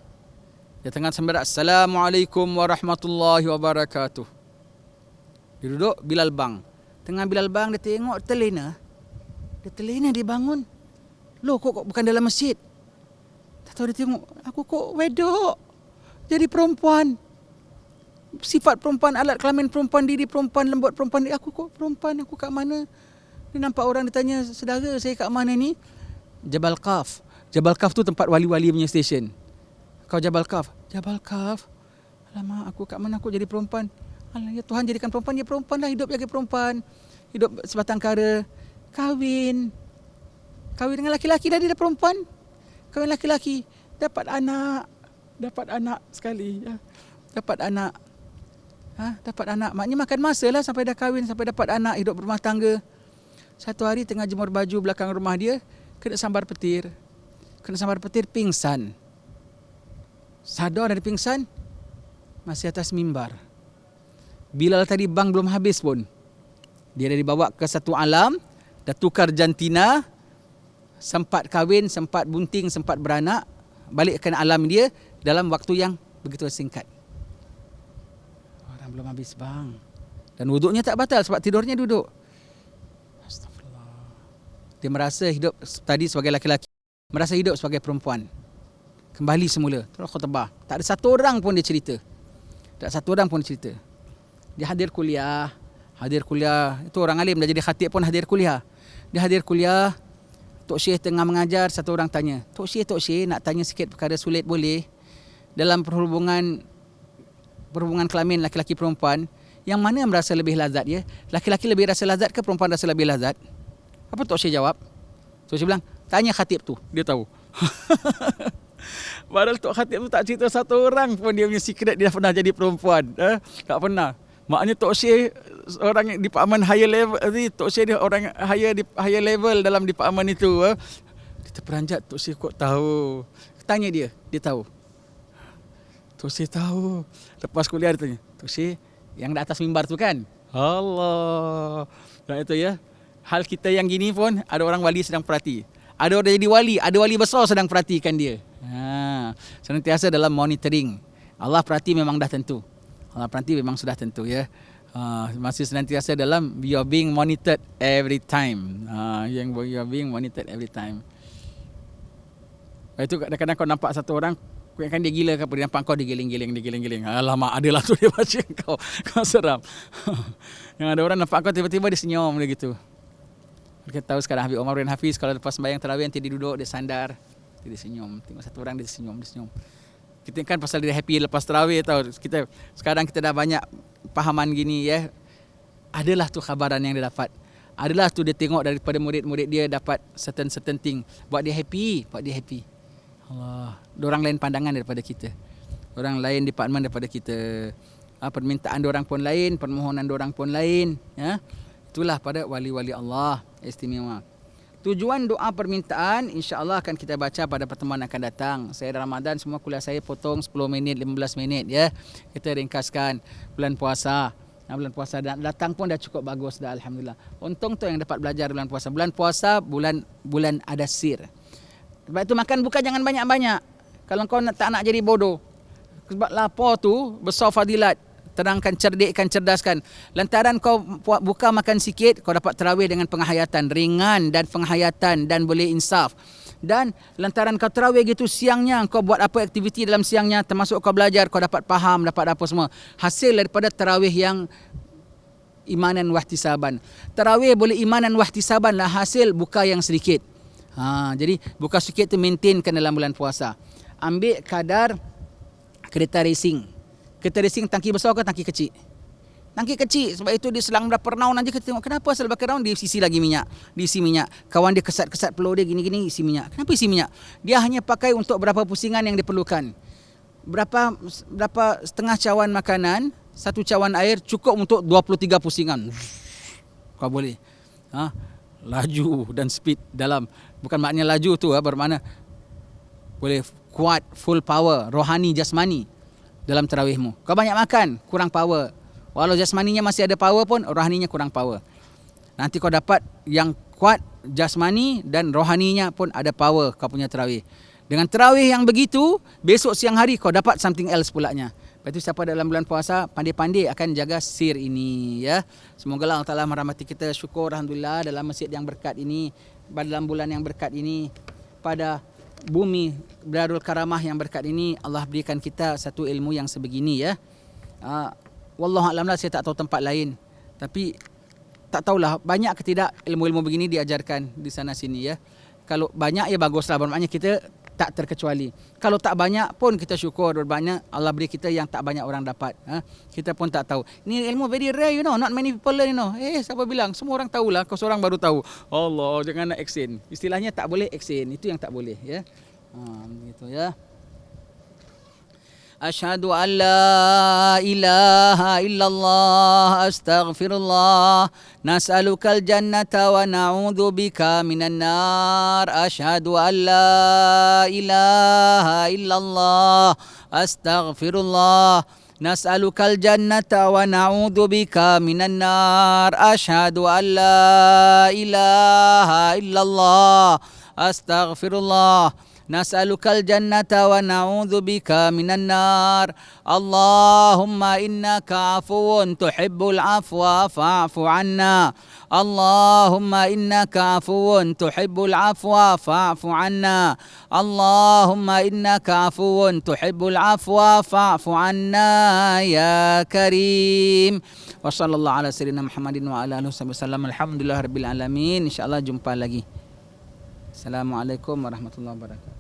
A: Dia tengah sembahyang, Assalamualaikum warahmatullahi wabarakatuh. Dia duduk, Bilal bang. Tengah Bilal bang, dia tengok terlena. Dia bangun. Loh, kok bukan dalam masjid? Tak tahu dia tengok, aku kok wedok. Jadi perempuan. Sifat perempuan, alat kelamin perempuan, diri perempuan, lembut perempuan. Aku kok perempuan, aku kat mana? Dia nampak orang, dia tanya, saudara saya kat mana ni? Jabal Qaf. Jabal Qaf tu tempat wali-wali punya stesen. Kau Jabal Qaf. Alamak, aku kat mana aku jadi perempuan? Alah, ya Tuhan jadikan perempuan, ya perempuan lah, hidup jadi perempuan. Hidup sebatang kara. Kahwin dengan laki-laki dah, dia dah perempuan. Kahwin laki-laki. Dapat anak sekali. Ya. Dapat anak. Maknanya makan masa lah sampai dah kahwin, sampai dapat anak, hidup berumah tangga. Satu hari tengah jemur baju belakang rumah dia, kena sambar petir, pingsan. Sadar dari pingsan, masih atas mimbar. Bilal tadi bang belum habis pun. Dia dah dibawa ke satu alam, dah tukar jantina, sempat kahwin, sempat bunting, sempat beranak, balik ke alam dia dalam waktu yang begitu singkat. Orang belum habis bang. Dan wuduknya tak batal sebab tidurnya duduk. Dia merasa hidup tadi sebagai laki-laki, merasa hidup sebagai perempuan. Kembali semula. Terus khutbah. Tak ada satu orang pun dia cerita. Dia hadir kuliah. Itu orang alim dah jadi khatib pun hadir kuliah. Dia hadir kuliah. Tok Syekh tengah mengajar, satu orang tanya, Tok Syekh nak tanya sikit perkara sulit boleh? Dalam perhubungan kelamin laki-laki perempuan, yang mana yang merasa lebih lazat ya? Laki-laki lebih rasa lazat ke perempuan rasa lebih lazat? Apa Tok Syekh jawab? Tok Syekh bilang, tanya khatib tu, dia tahu. Padahal Tok Khatib tu tak cerita satu orang pun dia punya secret dia pernah jadi perempuan. Tak pernah. Maknanya Tok Syekh orang department higher level ni, Tok Syekh dia orang higher level dalam department itu. Dia terperanjat, Tok Syekh kok tahu. Tanya dia tahu. Tok Syekh tahu. Lepas kuliah dia tanya, Tok Syekh yang di atas mimbar tu kan? Allah. Dan itu ya. Hal kita yang gini pun ada orang wali sedang perhati. Ada orang jadi wali, ada wali besar sedang perhatikan dia. Senantiasa dalam monitoring. Allah perhati memang dah tentu. Allah perhati memang sudah tentu ya. Masih senantiasa dalam you are being monitored every time. You are being monitored every time. Itu kadang-kadang kau nampak satu orang, kau kan dia gila ke apa, dia nampak kau digiling-giling. Alamak, adalah tu dia baca kau seram. Yang ada orang nampak kau tiba-tiba dia senyum dia gitu. Kita tahu sekarang Habib Omar bin Hafiz kalau lepas sembahyang tarawih nanti dia duduk, dia sandar, dia senyum. Tengok satu orang dia senyum. Kita kan pasal dia happy lepas tarawih tahu. Sekarang kita dah banyak pahaman gini ya. Adalah tu khabaran yang dia dapat. Adalah tu dia tengok daripada murid-murid dia dapat certain thing. Buat dia happy. Allah. Dorang lain pandangan daripada kita. Orang lain department daripada kita. Permintaan dorang pun lain, permohonan dorang pun lain, ya. Itulah pada wali-wali Allah istimewa. Tujuan doa permintaan insya-Allah akan kita baca pada pertemuan akan datang. Saya Ramadan semua kuliah saya potong 10 minit, 15 minit ya. Kita ringkaskan bulan puasa. Bulan puasa datang pun dah cukup bagus dah alhamdulillah. Untung tu yang dapat belajar bulan puasa. Bulan puasa bulan ada sir. Sebab itu makan bukan jangan banyak-banyak. Kalau kau tak nak jadi bodoh. Sebab lapar tu besar fadilat. Terangkan, cerdikkan, cerdaskan. Lantaran kau buka makan sikit, kau dapat tarawih dengan penghayatan ringan dan penghayatan dan boleh insaf. Dan lantaran kau tarawih gitu siangnya, kau buat apa aktiviti dalam siangnya, termasuk kau belajar, kau dapat faham, dapat apa semua. Hasil daripada tarawih yang imanan wahtisaban. Tarawih boleh imanan wahtisaban lah hasil buka yang sedikit. Jadi buka sedikit tu maintainkan dalam bulan puasa. Ambil kadar kereta racing. Kereta racing tangki besar ke tangki kecil? Tangki kecil. Sebab itu dia selang berapa round aja kita tengok. Kenapa asal berapa round dia isi lagi minyak. Diisi minyak. Kawan dia kesat-kesat peluh dia gini-gini isi minyak. Kenapa isi minyak? Dia hanya pakai untuk berapa pusingan yang diperlukan. Berapa setengah cawan makanan, satu cawan air cukup untuk 23 pusingan. Kau boleh. Laju dan speed dalam. Bukan maknanya laju tu bermakna boleh kuat, full power, rohani, jasmani dalam tarawihmu. Kau banyak makan, kurang power. Walau jasmaninya masih ada power pun, rohaninya kurang power. Nanti kau dapat yang kuat jasmani dan rohaninya pun ada power kau punya tarawih. Dengan tarawih yang begitu, besok siang hari kau dapat something else pulaknya. Lepas itu siapa dalam bulan puasa pandai-pandai akan jaga sir ini ya. Semoga Allah Taala merahmati kita. Syukur alhamdulillah dalam masjid yang berkat ini, dalam bulan yang berkat ini, pada bumi Darul Karamah yang berkat ini, Allah berikan kita satu ilmu yang sebegini ya. Wallahu a'lam lah, saya tak tahu tempat lain. Tapi tak tahulah banyak ke tidak ilmu-ilmu begini diajarkan di sana sini ya. Kalau banyak ya baguslah, bermakna kita tak terkecuali. Kalau tak banyak pun kita syukur, bermakna Allah beri kita yang tak banyak orang dapat. Kita pun tak tahu. Ini ilmu very rare, you know, not many people learn, you know. Siapa bilang? Semua orang tahulah, kau seorang baru tahu. Allah, jangan nak exchange. Istilahnya tak boleh exchange, itu yang tak boleh ya. Begitu ya. Asyhadu an la ilaha illallah astaghfirullah nas'alukal jannata wa na'udzubika minan nar. Asyhadu an la ilaha illallah astaghfirullah nas'alukal jannata wa na'udzubika minan nar. Asyhadu an la ilaha illallah astaghfirullah nas'alukal jannata wa na'udzubika minan nar. Allahumma innaka afuwun tuhibbul afwa fa'fu anna. Allahumma innaka afuwun tuhibbul afwa fa'fu anna. Allahumma innaka afuwun tuhibbul afwa fa'fu anna ya karim. Wa sallallahu ala sayyidina Muhammadin wa ala alihi wasallam. Alhamdulillah rabbil alamin. Insyaallah jumpa lagi. Assalamualaikum warahmatullahi wabarakatuh.